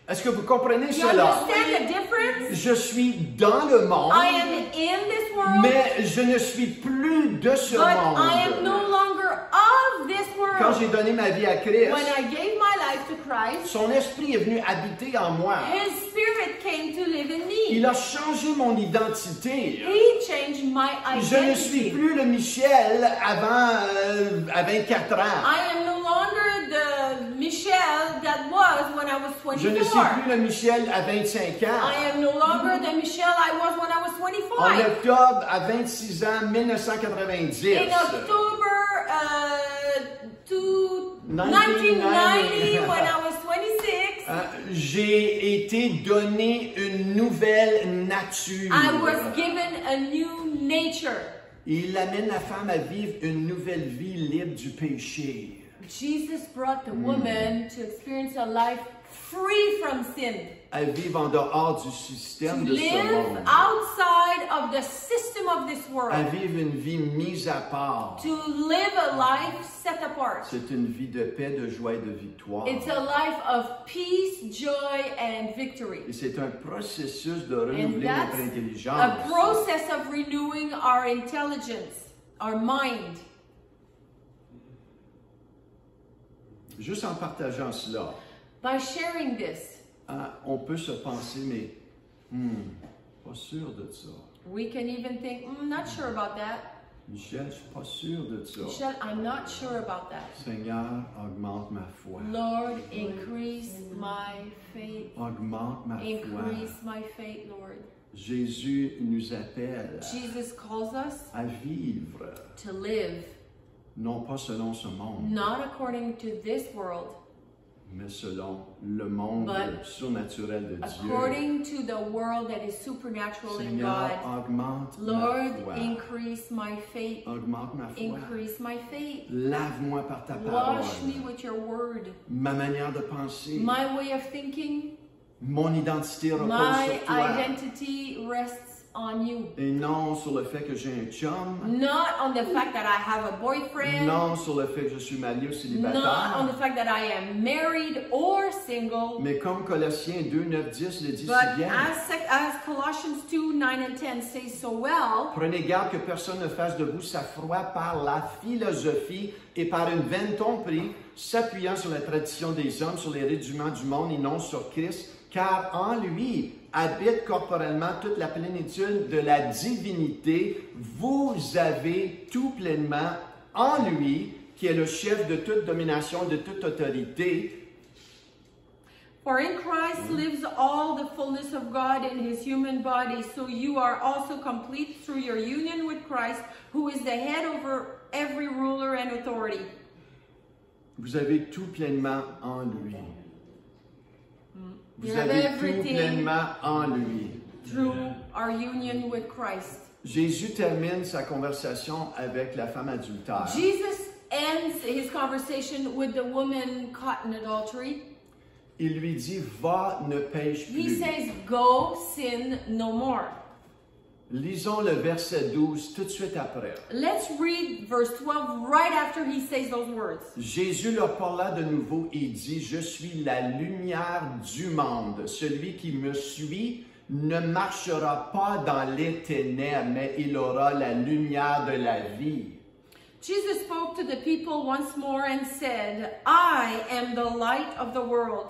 Est-ce que vous comprenez You cela? understand the difference? Je suis dans le monde, I am in this world, mais je ne suis plus de ce but I am monde. no longer of this Quand j'ai world. donné ma vie à Christ, When I gave my life to Christ, son esprit est venu habiter en moi. His Spirit came to live in Il me. a changé mon identité. He changed my Je ne suis identity. plus le Michel avant à 24 ans. I am no longer the Michelle that was when I was Je ne suis 24. plus le Michel à 25 ans. I am no longer the Michelle I was when I was En 25. octobre, à 26 ans, 1990. In October 1990, when I was 26, J'ai été donné une nouvelle nature. I was given a new nature. Il amène la femme à vivre une nouvelle vie libre du péché. Jesus brought the woman to experience a life free from sin. À vivre en dehors du To système de ce live monde. outside of the system of this À world. vivre une vie mise à part. To live a life set apart. C'est une vie de paix, de joie et de victoire. It's a life of peace, joy, and victory. Et c'est un processus de And renouveler that's notre intelligence. a process of renewing our intelligence, our mind. Juste en partageant cela, By sharing this, on peut se penser, mais pas sûr de ça. we can even think, not sure about that. Michel, je suis pas sûr de ça. Michelle, I'm not sure about that. Seigneur, augmente ma foi. Lord, increase my faith. Augmente ma foi. Increase my faith, Lord. Jésus nous appelle Jesus calls us à vivre, to live, non pas selon ce monde, not according to this world, mais selon le monde But surnaturel de Dieu. according to the world that is supernatural in Seigneur, God. augmente Lord, ma foi. increase my faith. Augmente ma foi. Increase my faith. Lave-moi par ta Wash me parole. with your word. Ma manière de penser, My way of thinking, mon identité repose my sur toi. identity rests on you. Et non sur le fait que j'ai un chum. Not on the fact that I have a boyfriend. Non sur le fait que je suis marié ou Not on célibataire. the fact that I am married or single. Mais comme Colossiens 2, 9, 10 le dit But si bien, as Colossians 2, 9 and 10 say so well, prenez garde que personne ne fasse de vous sa foi par la philosophie et par une vaine tromperie, s'appuyant sur la tradition des hommes, sur les rudiments du monde et non sur Christ, car en lui habite corporellement toute la plénitude de la divinité. Vous avez tout pleinement en lui, qui est le chef de toute domination, de toute autorité. for in Christ lives all the fullness of God in his human body, so you are also complete through your union with Christ, who is the head over every ruler and authority. Vous avez tout pleinement en lui. Vous You have avez tout everything pleinement en lui. through our union with Christ. Jésus termine sa conversation avec la femme adultère. Jesus ends his conversation with the woman caught in adultery. Il lui dit, va, ne pêche He plus. says, go sin no more. Lisons le verset 12 tout de suite après. Let's read verse 12 right after he says those words. Jésus leur parla de nouveau et dit, « Je suis la lumière du monde. Celui qui me suit ne marchera pas dans les ténèbres, mais il aura la lumière de la vie. » Jesus spoke to the people once more and said, I am the light of the world.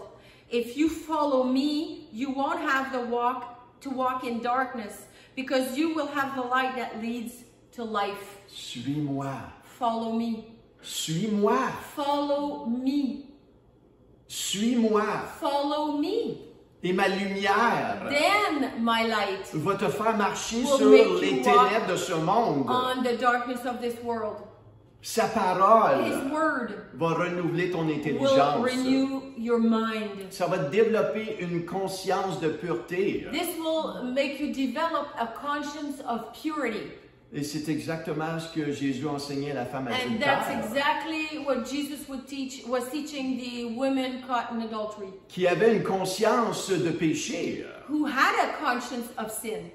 If you follow me, you won't have to walk in darkness, because you will have the light that leads to life. Suis-moi. Follow me. Suis-moi. Follow me. Suis-moi. Follow me. Et ma lumière Then my light va te faire marcher will sur make les you ténèbres walk de ce monde. on the darkness of this world. Sa parole His word va renouveler ton will intelligence. renew your mind. Ça va développer une conscience de pureté. This will make you develop a conscience of purity. Et c'est exactement ce que Jésus enseignait à la femme And that's adultère, exactly what Jesus was teaching the women caught in adultery, qui avait une conscience de péché. who had a conscience of sin.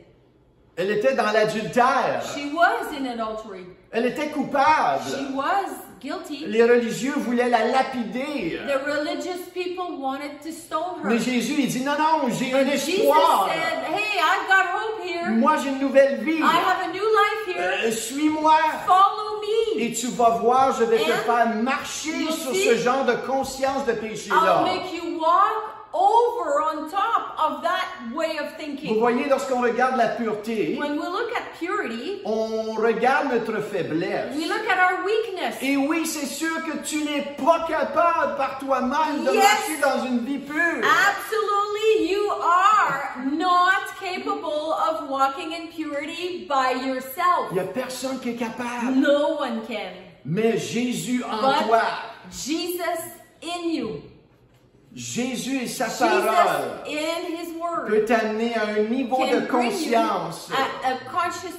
Elle était dans l'adultère. She was in adultery. Elle était coupable. She was guilty. Les religieux voulaient la lapider. The religious people wanted to stone her. Mais Jésus, il dit, non, non, j'ai un Jesus espoir. said, hey, I've got hope here. Moi, j'ai une nouvelle vie. I have a new life here. Suis-moi. Follow me. Et tu vas voir, je vais te And faire marcher you'll sur see, ce genre de conscience de I'll péché-là. make you walk over on top of that way of Vous thinking. voyez, lorsqu'on regarde la pureté, When we look at purity, on regarde notre faiblesse. we look at our weakness. Et oui, c'est sûr que tu n'es pas capable par toi-même de Yes. marcher dans une vie pure. Absolutely, you are not capable of walking in purity by yourself. Il n'y a personne qui est capable. No one can. Mais Jésus en But toi, Jesus in you. Jésus et sa Jesus parole in His Word peut t'amener à un niveau can de bring you conscience at a conscious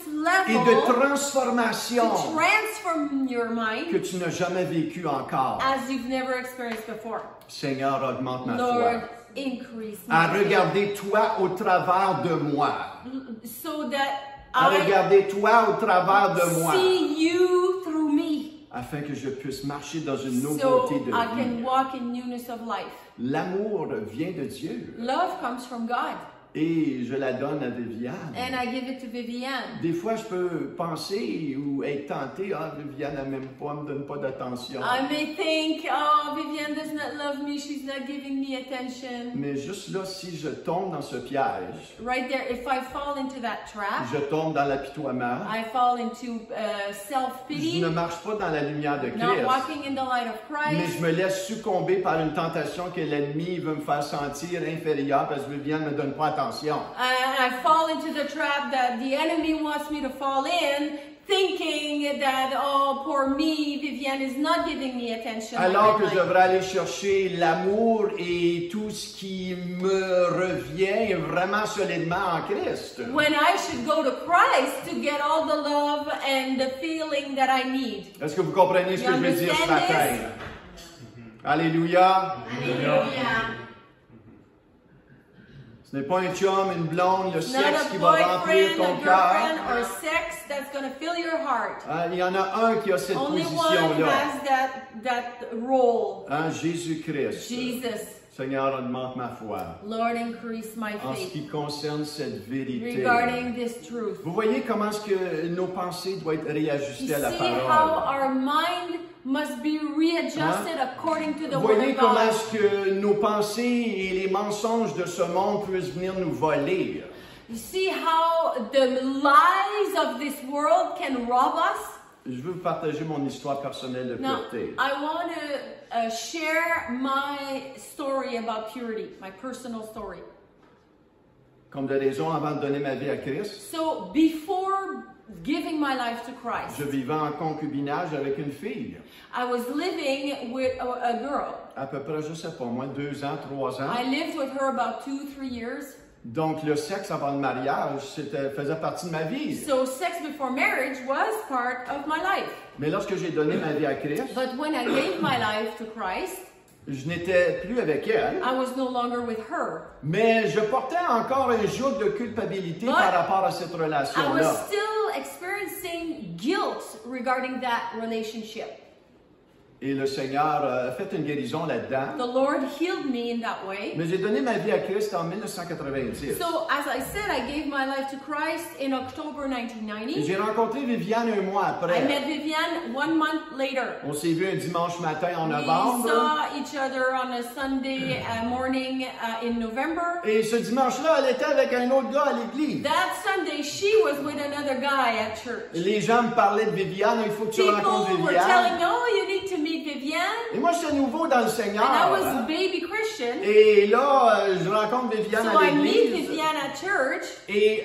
et de level transformation to transform your que mind tu n'as jamais vécu encore. as you've never experienced before. Seigneur, augmente ma Lord, foi. increase À my faith regarder toi au travers de moi. so that À I regarder toi au travers de moi. see you through me, Afin que je puisse marcher dans une so nouveauté de I can vie. walk in newness of life. L'amour vient de Dieu. Love comes from God, Et je la donne à Viviane. and I give it to Viviane. Des fois, je peux penser ou être tenté, ah, Viviane n'a même pas, me donne pas d'attention. I may think, oh, Viviane does not love me, she's not giving me attention. Mais juste là, si je tombe dans ce piège, Right there, if I fall into that trap, je tombe dans l'apitoiement, I fall into je self-pity, ne marche pas dans la lumière de not Christ, walking in the light of mais Christ. je me laisse succomber par une tentation que l'ennemi veut me faire sentir inférieure parce que Viviane ne me donne pas attention. I fall into the trap that the enemy wants me to fall in, thinking that, oh, poor me, Viviane is not giving me attention. Alors que like je I devrais aller chercher l'amour et tout ce qui me revient vraiment solidement en Christ. when I should go to Christ to get all the love and the feeling that I need. Est-ce que vous comprenez ce que You je veux dire ce understand matin? this? Alléluia. Hallelujah. Ce n'est pas un chum, une blonde, le Not sexe a qui va remplir boyfriend, ton a cœur. girlfriend, or sex that's going to fill your heart. Hein, il y en a un qui a cette Only one position-là. has that role. Hein, Jésus-Christ. Jesus. Seigneur, augmente ma foi. Lord, increase my En ce faith qui concerne cette vérité. regarding this truth. Vous voyez comment est-ce que nos pensées doivent être You réajustées à la see how parole. our mind must be readjusted according to the Vous word voyez of comment God. est-ce que nos pensées et les mensonges de ce monde peuvent venir nous voler. You see how the lies of this world can rob us? Je veux vous partager mon histoire personnelle de Now, pureté. I want to share my story about purity, my personal story. Comme de raison, avant de donner ma vie à Christ, So, before giving my life to Christ, je vivais en concubinage avec une fille. I was living with a girl. À peu près, je ne sais pas, moi, 2 ans, 3 ans. I lived with her about 2-3 years. Donc, le sexe avant le mariage, faisait partie de ma vie. So, sex before marriage was part of my life. Mais lorsque j'ai donné ma vie à Christ, But when I gave my life to Christ, Je n'étais plus avec elle, I was no longer with her. mais je portais encore un joug de culpabilité But par rapport à cette I was relation-là. still experiencing guilt regarding that relationship. Et le Seigneur a fait une guérison là-dedans. The Lord healed me in that way. Mais j'ai donné ma vie à Christ en 1990. So, as I said, I gave my life to Christ in October Et 1990. j'ai rencontré Viviane un mois I après. met Viviane 1 month later. On s'est vu un dimanche matin en We novembre. saw each other on a Sunday morning in November. Et ce dimanche-là, elle était avec un autre gars à l'église. That Sunday, she was with another guy at church. Les gens me parlaient de Viviane, il faut que tu rencontres People were telling Viviane. me, oh, you need to meet Viviane. Et moi, j'étais nouveau dans le And I Seigneur. was a baby Christian. Et là, je rencontre Viviane So à I meet l'église. Viviane at church. Et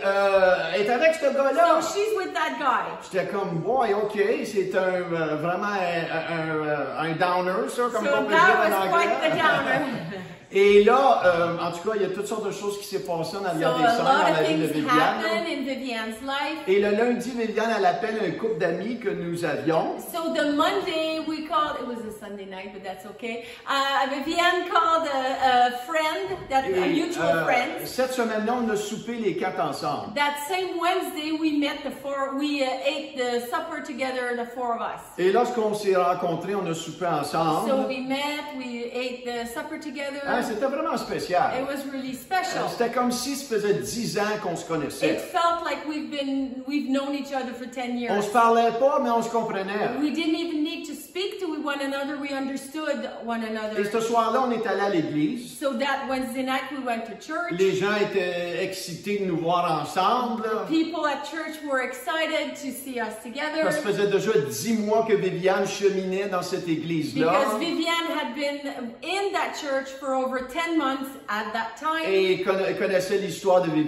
elle est avec ce gars-là. So she's with that guy. J'étais comme, boy, OK, c'est vraiment un downer, ça, comme So on peut that dire was en quite the anglais. downer. Et là, en tout cas, il y a toutes sortes de choses qui s'est passées en So arrière des a scènes lot dans la of vie de things Viviane. happened in Viviane's life. Et le lundi, Viviane, elle appelle un couple d'amis que nous avions. So the Monday we called, it was a Sunday night, but that's okay. Viviane called a friend, a Et, mutual friend. cette semaine-là, on a soupé les quatre ensemble. That same Wednesday we met we ate the supper together, the four of us. Et lorsqu'on s'est rencontrés, on a soupé ensemble. So we met, we ate the supper together. Hein, c'était vraiment spécial. It was really special. C'était comme si ça faisait 10 ans qu'on se It connaissait. felt like we've known each other for 10 On years. se parlait pas, mais on se comprenait. We didn't even need to speak to one another. We understood one Et another. ce soir-là, on est allé à l'église. So that Wednesday night we went to church. Les gens étaient excités de nous voir ensemble. People at church were excited to see us together Ça faisait déjà 10 mois que Viviane cheminait dans cette église-là. because Viviane had been in that church for over 10 months at that time. Et connaissait l'histoire de And they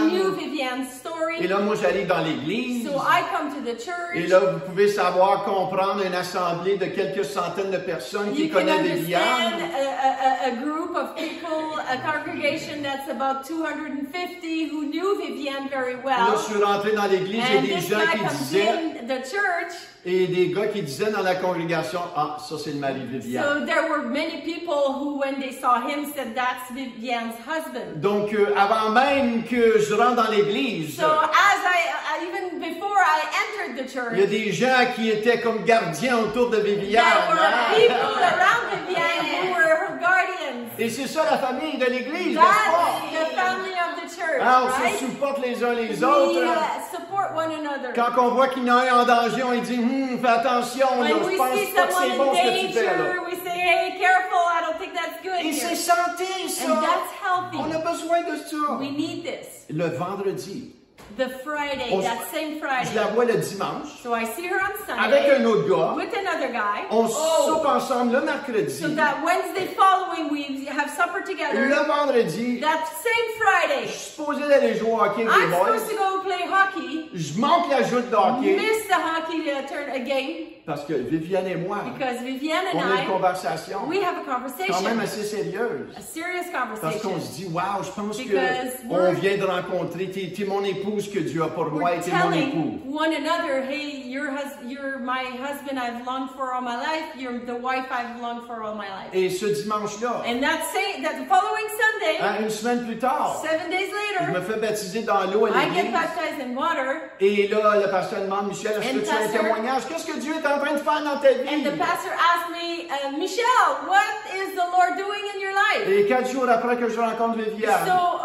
knew Viviane. Viviane's story. Et là, moi, j'arrive dans l'église. So I come to the Et church. là, vous pouvez savoir, comprendre une assemblée de quelques centaines de personnes qui You can connaissent understand Viviane. a group of people, a congregation that's about 250 who knew Viviane very Là, well. je suis rentré dans l'église et And des this gens guy qui comes disaient, in the church. et des gars qui disaient dans la congrégation, ah, ça c'est le mari de Viviane. So there were many people who, when they saw him, said that's Viviane's husband. Donc, avant même que je rentre dans l'église, So as even before I entered the il y a church, des gens qui étaient comme gardiens autour de Viviane. there were hein? people around Viviane who were her guardians. Et c'est ça la famille de l'église, n'est-ce pas? That's the family of the church, Hein, on se right? supporte les uns les We autres. support one another. Quand on voit qu'il y en a un en danger, on lui dit, fais attention, là, When je we pense see pas que someone c'est bon in ce que tu fais là. danger, we say, hey, careful, I don't think that's good Et c'est here. santé, ça. And that's On a healthy. besoin de ça. We need this. Le vendredi, The Friday, On- that same je Friday. la vois le dimanche So I see her on avec Sunday un autre gars. with another guy. On soupe ensemble le mercredi. So that Wednesday following, we have supper together. Le vendredi, That same je Friday, suis supposé d'aller jouer au hockey avec les I'm boys. supposed to go play hockey, Je manque la joute de hockey miss the hockey game parce que Viviane et moi, because Viviane on a une and I, conversation we have a quand même conversation, assez sérieuse. a serious Parce qu'on conversation. se dit, wow, je pense Because qu'on we're- vient de rencontrer, t'es mon épouse que Dieu a pour moi et We're t'es mon telling époux. one another, hey, you're my husband I've longed for all my life. You're the wife I've longed for all my life. Et ce dimanche-là, And that the following Sunday, hein, une semaine plus tard, 7 days je me later, fais baptiser dans l'eau à I get l'église. baptized in water. Et là, le pasteur demande, Michel, est-ce que And tu as un pastor- témoignage? Qu'est-ce que Dieu est en train de faire dans ta And the vie? pastor asked me, Michelle, what is the Lord doing in your life? Et 4 jours après que je rencontre Viviane, So,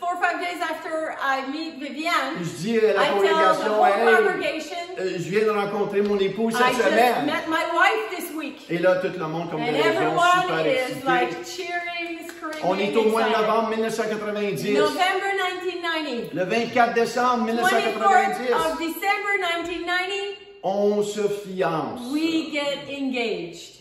4 or 5 days after I meet Viviane, je dis à la I tell the congrégation, whole hey, congregation, je viens de rencontrer mon épouse I cette just semaine. met my wife this week. Et là, tout le monde, comme de And raison, everyone super is excité. like cheering, screaming, On est au mois de excited. novembre 1990. November 1990. Le 24 décembre 24th 1990, of December 1990, on se fiance. we get engaged.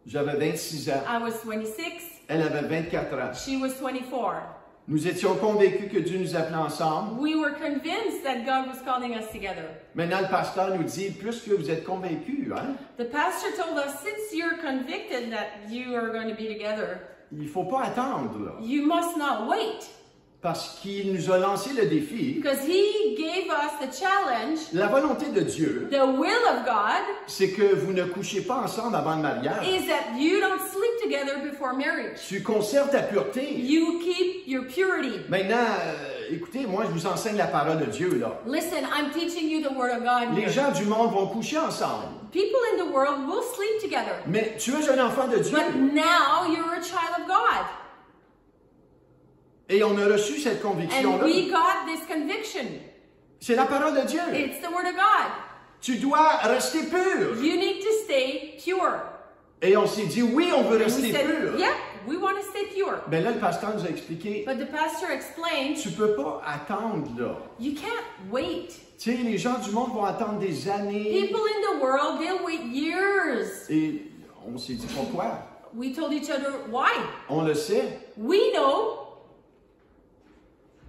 J'avais 26 ans. I was 26, Elle avait 24 ans. she was 24. Nous étions convaincus que Dieu nous appelait ensemble. We were convinced that God was calling us together. Maintenant, le pasteur nous dit, plus que vous êtes convaincus, hein, The pastor told us, since you're convicted that you are going to be together, il ne faut pas attendre. Là. you must not wait. Parce qu'il nous a lancé le défi. Because he gave us the challenge, La volonté de Dieu, the will of God, c'est que vous ne couchez pas ensemble avant le mariage. is that you don't sleep together before marriage. Tu conserves ta pureté. You keep your purity. Maintenant, écoutez, moi, je vous enseigne la parole de Dieu, là. Listen, I'm teaching you the word of God Les here. gens du monde vont coucher ensemble. People in the world will sleep together. Mais tu es un enfant de Dieu. But now you're a child of God. Et on a reçu cette And conviction-là. we got this conviction. C'est la parole de Dieu. It's the word of God. Tu dois rester pur. You need to stay pure. Et on s'est dit, oui, on veut And rester we said, pur. yeah, we want to stay pure. Ben là, le pasteur nous a expliqué, But the pastor explained, tu peux pas attendre, là. you can't wait. Tu sais, les gens du monde vont attendre des années. People in the world, they'll wait years. Et on s'est dit, pourquoi? We told each other, why? On le sait. We know.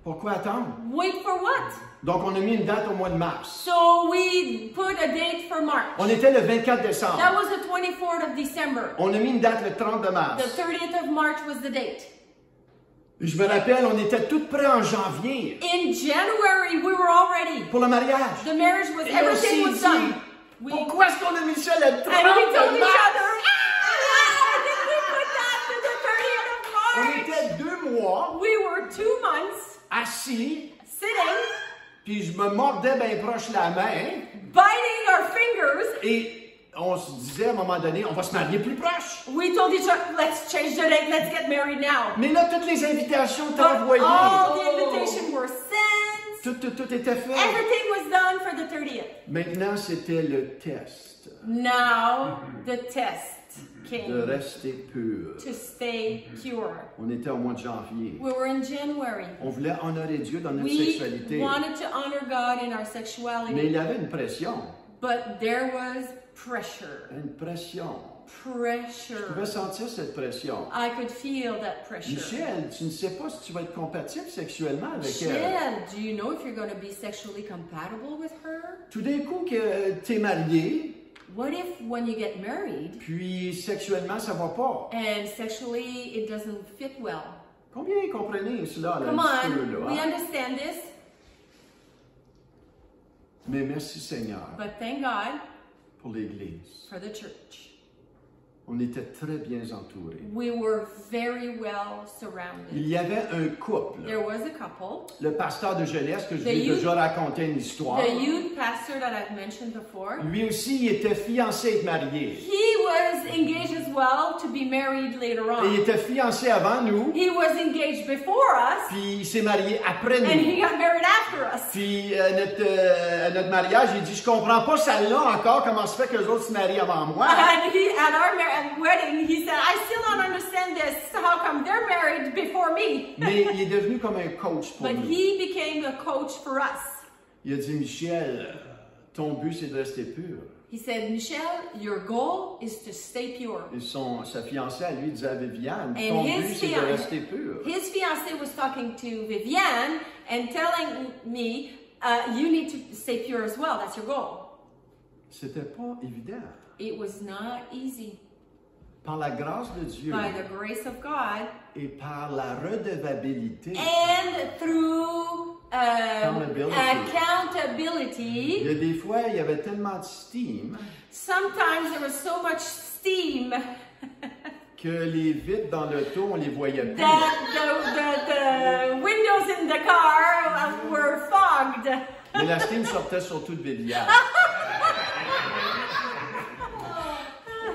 Pourquoi attendre? Wait for what? Donc, on a mis une date au mois de mars. So we put a date for March. On était le 24 décembre. That was the 24th of December. On a mis une date le 30 de mars. The 30th of March was the date. Je me rappelle, on était tout prêts en janvier In January, we were all ready. pour le mariage. The marriage was, Et on everything s'est was dit, done. We, pourquoi est-ce qu'on a mis ça le 30 and we told de each mars? other, why did we put that to the 30th of On March? était 2 mois We were 2 months assis, sitting, puis je me mordais bien proche la main, biting our fingers. et on se disait à un moment donné, on va se marier plus proche. We told each other, let's change the date, let's get married now. Mais là, toutes les invitations étaient But envoyées. all the invitations were sent. Tout était fait. Everything was done for the 30th. Maintenant, c'était le test Now the test de came rester pur. to stay pure. On était au mois de janvier. We were in January. On voulait honorer Dieu dans notre We sexualité. wanted to honor God in our Mais sexuality, il y avait une pression. but there was pressure. Une pression. Je Pressure. pouvais sentir cette pression. I could feel that pressure. Michel, tu ne sais pas si tu vas être compatible sexuellement avec elle. Michelle, do you know if you're going to be sexually compatible with her? Tout d'un coup que tu es marié, What if when you get married puis sexuellement ça va pas? and sexually it doesn't fit well? Combien comprenez cela? Là, Come un petit peu, on, là, we hein? understand this, Mais merci Seigneur but thank God pour l'Église. for the church. On était très bien entourés. We were very well Il surrounded. y avait un couple. There was a couple. Le pasteur de jeunesse, que je The lui ai youth- déjà raconté une histoire. The youth pastor that I've mentioned before, Lui aussi, il était fiancé et marié. he was engaged as well to be married later Et il on. était fiancé avant nous, He was engaged before us, puis il s'est marié après and he nous. got married after us. Puis à notre mariage, il dit, je comprends pas celle-là encore, comment se fait que les autres se marient avant moi. And he, at our wedding, he said, I still don't understand this. How come they're married before me? Mais il est devenu comme un coach pour But nous. he became a coach for us. Il a dit, Michel, ton but c'est de rester pur. He said, Michelle, your goal is to stay pure. Et sa fiancée à lui disait à Viviane, And ton his but c'est de fian- rester pur. His fiancée was talking to Viviane and telling me, you need to stay pure as well. That's your goal. C'était pas évident. It was not easy. Par la grâce de Dieu By the grace of God et par la redevabilité, and through Accountability. accountability, il y a des fois, il y avait tellement de steam sometimes there was so much steam que les vitres dans l'auto, on les voyait plus. that the windows in the car were fogged. Mais la steam sortait surtout de Viviane.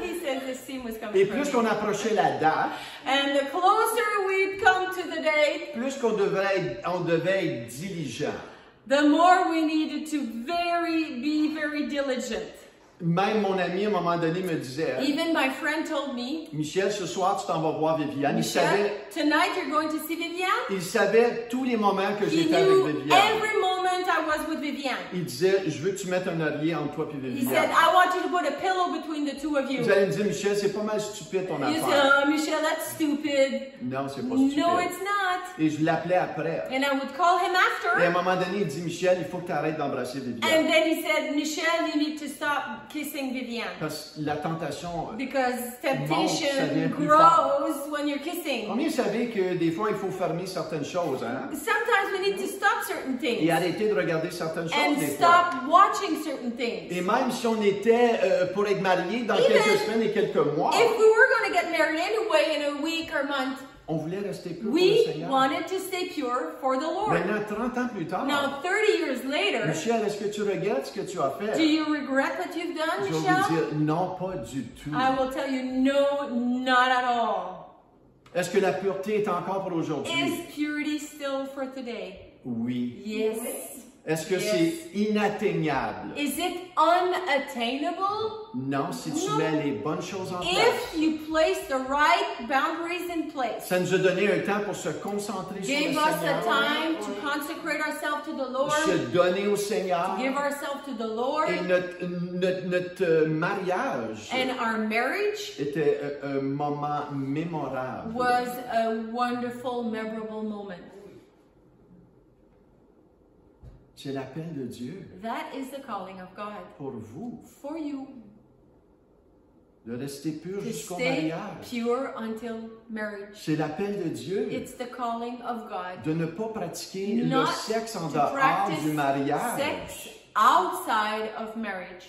He said the steam was coming Et from plus me. qu'on approchait la date, And the closer we'd come to the date, plus qu'on devait être diligent. the more we needed to be very diligent. Même mon ami, à un moment donné, me disait, Even my friend told me, Michel, ce soir, tu t'en vas voir Viviane. Michelle, tonight you're going to see Viviane. Il savait tous les moments que He j'étais avec knew Viviane. every moment moment I was with Viviane. Il disait, je veux que tu mettes un oreiller entre toi et He Viviane. said, I want you to put a pillow between the two of you. Vous allez me dire, Michel, c'est pas mal stupide ton You say, affaire. oh, Michelle, that's stupid. Non, c'est pas stupide. No, it's not. Et je l'appelais après. And I would call him Et à un after. moment donné, il dit, Michel, il faut que tu arrêtes d'embrasser And Viviane. then he said, Michelle, you need to stop kissing Viviane. Parce que la tentation... Because ça temptation devient plus grows when you're kissing. Combien vous savez que des fois, il faut fermer certaines choses, hein? Sometimes we need to stop certain Et things. arrêter de regarder certaines choses And des fois. stop watching certain Et things. même si on était pour être mariés dans Even quelques semaines et quelques mois, If we were going to get married anyway in a week or month, on voulait rester pur pour le we Seigneur. wanted to stay pure for the Lord. Maintenant, 30 ans plus tard, Now, 30 years later, Michel, est-ce que tu regrettes ce que tu as do fait? you regret what you've done, Je vais Michelle? vous dire, non, pas du tout. I will tell you, no, not at all. Est-ce que la pureté est encore pour aujourd'hui? Is purity still for today? Oui. Yes. Est-ce que Yes. c'est inatteignable? Is it unattainable? Non, si tu No. mets les bonnes choses en place. If you place the right boundaries in place. Ça nous a donné un temps pour se concentrer sur le Give us a Seigneur, time to consecrate ourselves to the Lord, se donner au Seigneur. give ourselves to the Lord, Et notre mariage and our marriage était un moment mémorable. was a wonderful, memorable moment. C'est l'appel de Dieu That is the calling of God pour vous, for you de rester pur to jusqu'au stay mariage. pure until marriage. C'est l'appel de Dieu It's the calling of God. de ne pas pratiquer le Not sexe en to dehors practice du mariage. sex outside of marriage.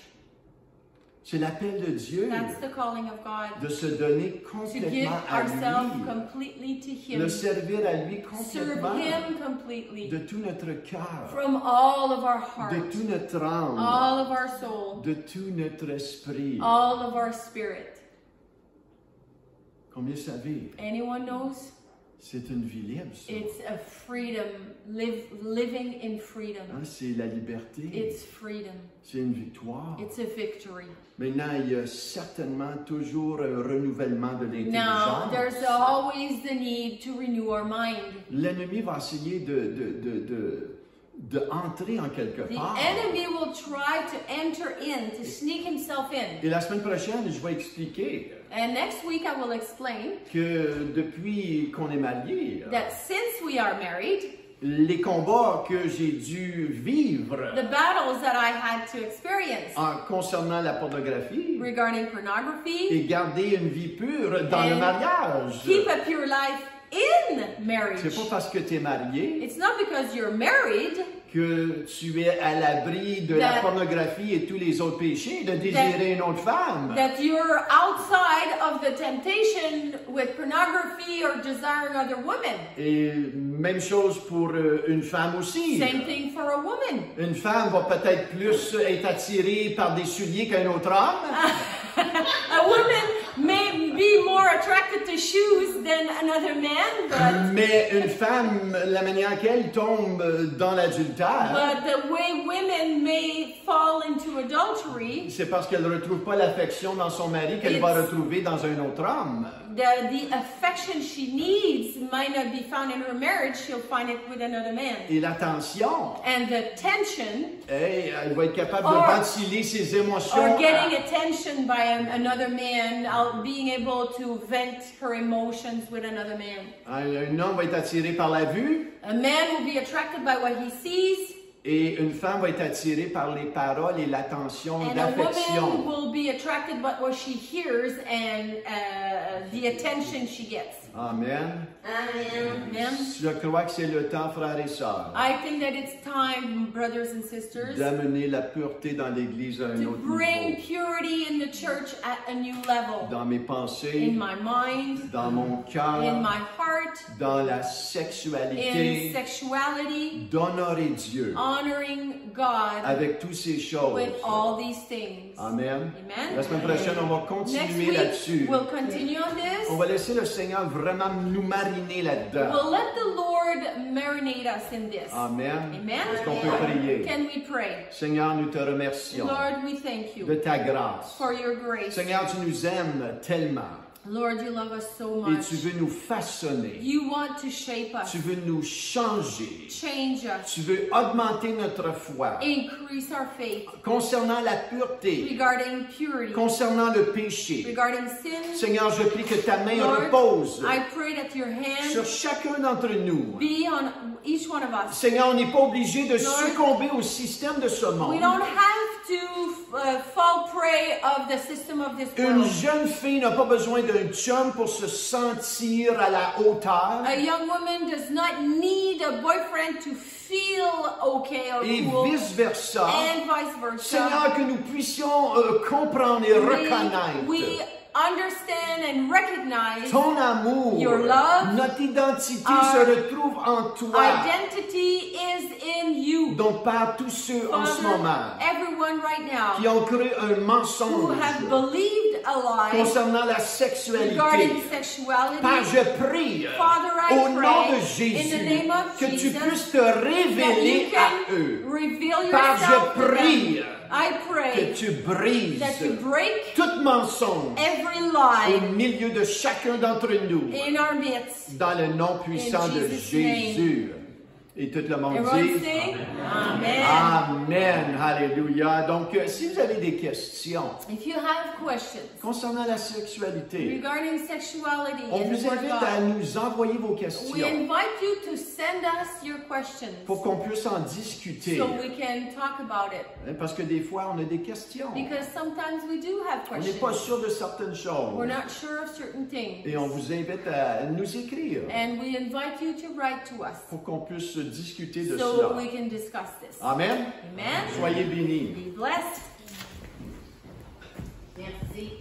C'est l'appel de Dieu That's the calling of God. de se donner To give complètement à ourselves lui, completely to le Him. servir à lui Serve complètement, Him completely. de tout notre cœur, From all of our de heart, tout notre âme, all of our soul, de tout notre esprit. all of our spirit. Combien vous savez, Anyone knows? c'est une vie libre, ça. It's a freedom, living in freedom. Hein, c'est la liberté, It's freedom. c'est une victoire. It's a victory. Maintenant, il y a certainement toujours un renouvellement de Now, there's l'intelligence. always the need to renew our mind. L'ennemi va essayer de entrer en quelque The part. enemy will try to enter in, to sneak himself in. Et la semaine prochaine, je vais expliquer And next week I will explain que depuis qu'on est mariés, that since we are married, les combats que j'ai dû vivre the battles that I had to experience concernant la pornographie regarding pornography, et garder une vie pure dans le And mariage. keep a pure life in marriage. C'est pas parce que tu es marié It's not because you're married que tu es à l'abri de la That- pornographie et tous les autres péchés, de désirer une autre femme. that you're outside of the temptation with pornography or desiring other women. Et même chose pour une femme aussi. Same thing for a woman. Une femme va peut-être plus être attirée par des souliers qu'un autre homme. A woman may be more attracted to shoes than another man, Mais une femme, la manière qu'elle tombe dans l'adultère, but the way women may fall into adultery, c'est parce qu'elle ne retrouve pas l'affection dans son mari qu'elle va It's- retrouver dans un autre homme. the affection she needs might not be found in her marriage, she'll find it with another man. Et l'attention, And the tension, elle va être capable de Or- ventiler ses émotions. or getting attention by another man, being able to vent her emotions with another man. Un homme va être attiré par la vue A man will be attracted by what he sees, et une femme va être attirée par les paroles et l'attention and a woman d'affection. will be attracted by what she hears and the attention she gets. Amen. Amen. Je crois que c'est le temps, frères et sœurs, I think that it's time, brothers and sisters, d'amener la pureté dans l'Église à un to autre bring niveau. purity in the church at a new level. Dans mes In pensées, my mind, dans mon in cœur, my heart, dans la in sexualité, sexuality, d'honorer Dieu honoring God avec toutes ces choses. with all these things. Amen. Amen. La semaine prochaine, on va Next continuer week, là-dessus. we'll continue on this. On va laisser le Seigneur vraiment nous mariner là-dedans. We'll let the Lord marinate us in this. Amen. Amen. Est-ce qu'on peut prier? Can we pray? Seigneur, nous te remercions Lord, we thank de you ta grâce. for your grace. Seigneur, tu nous aimes tellement Lord, you love us so Et much. tu veux nous façonner. You want to shape us, Tu veux nous changer. change us, Tu veux augmenter notre foi. increase our faith Concernant la pureté, regarding purity, concernant le péché. regarding sin. Seigneur, je prie que ta main Lord, repose I pray that your sur hand chacun d'entre nous. be on each one of us. Seigneur, on n'est pas obligé de Lord, succomber au système de ce We monde. don't have to fall prey of the system of this Une world. jeune fille n'a pas besoin d'un chum pour se sentir à la hauteur. A young woman does not need a boyfriend to feel okay or Et cool, vice-versa. and vice versa. Seigneur, que nous puissions comprendre et reconnaître We understand and recognize ton amour. your love, Notre identité our se retrouve en toi. identity is in you. Donc, par tous ceux en ce Father, moment everyone right now qui ont cru un who mensonge have believed a lie concernant la sexualité. regarding sexuality, Père, je prie Father, I au nom pray de Jésus in the name of que tu Jesus puisses te that révéler you à can eux. reveal Père, yourself je to prie them. I que pray tu brises that you break tout mensonge every au lie milieu de chacun d'entre nous. in our midst. Dans le nom puissant de Jesus' Jésus. Et tout le monde Everyone dit say, Amen. Amen. Alléluia. Donc, si vous avez des questions If you have questions concernant la sexualité, regarding sexuality on in the vous Word of invite à God, nous envoyer vos we questions invite you to send us your questions pour qu'on puisse en discuter. so we can talk about it. Parce que des fois, on a des questions. Because sometimes we do have On n'est pas questions. sûr de certaines choses. We're not sure of certain things. Et on vous invite à nous écrire And we invite you to write to us pour qu'on puisse discuter de so cela. we can discuss this. Amen. Amen. Soyez bénis. Be blessed. Merci.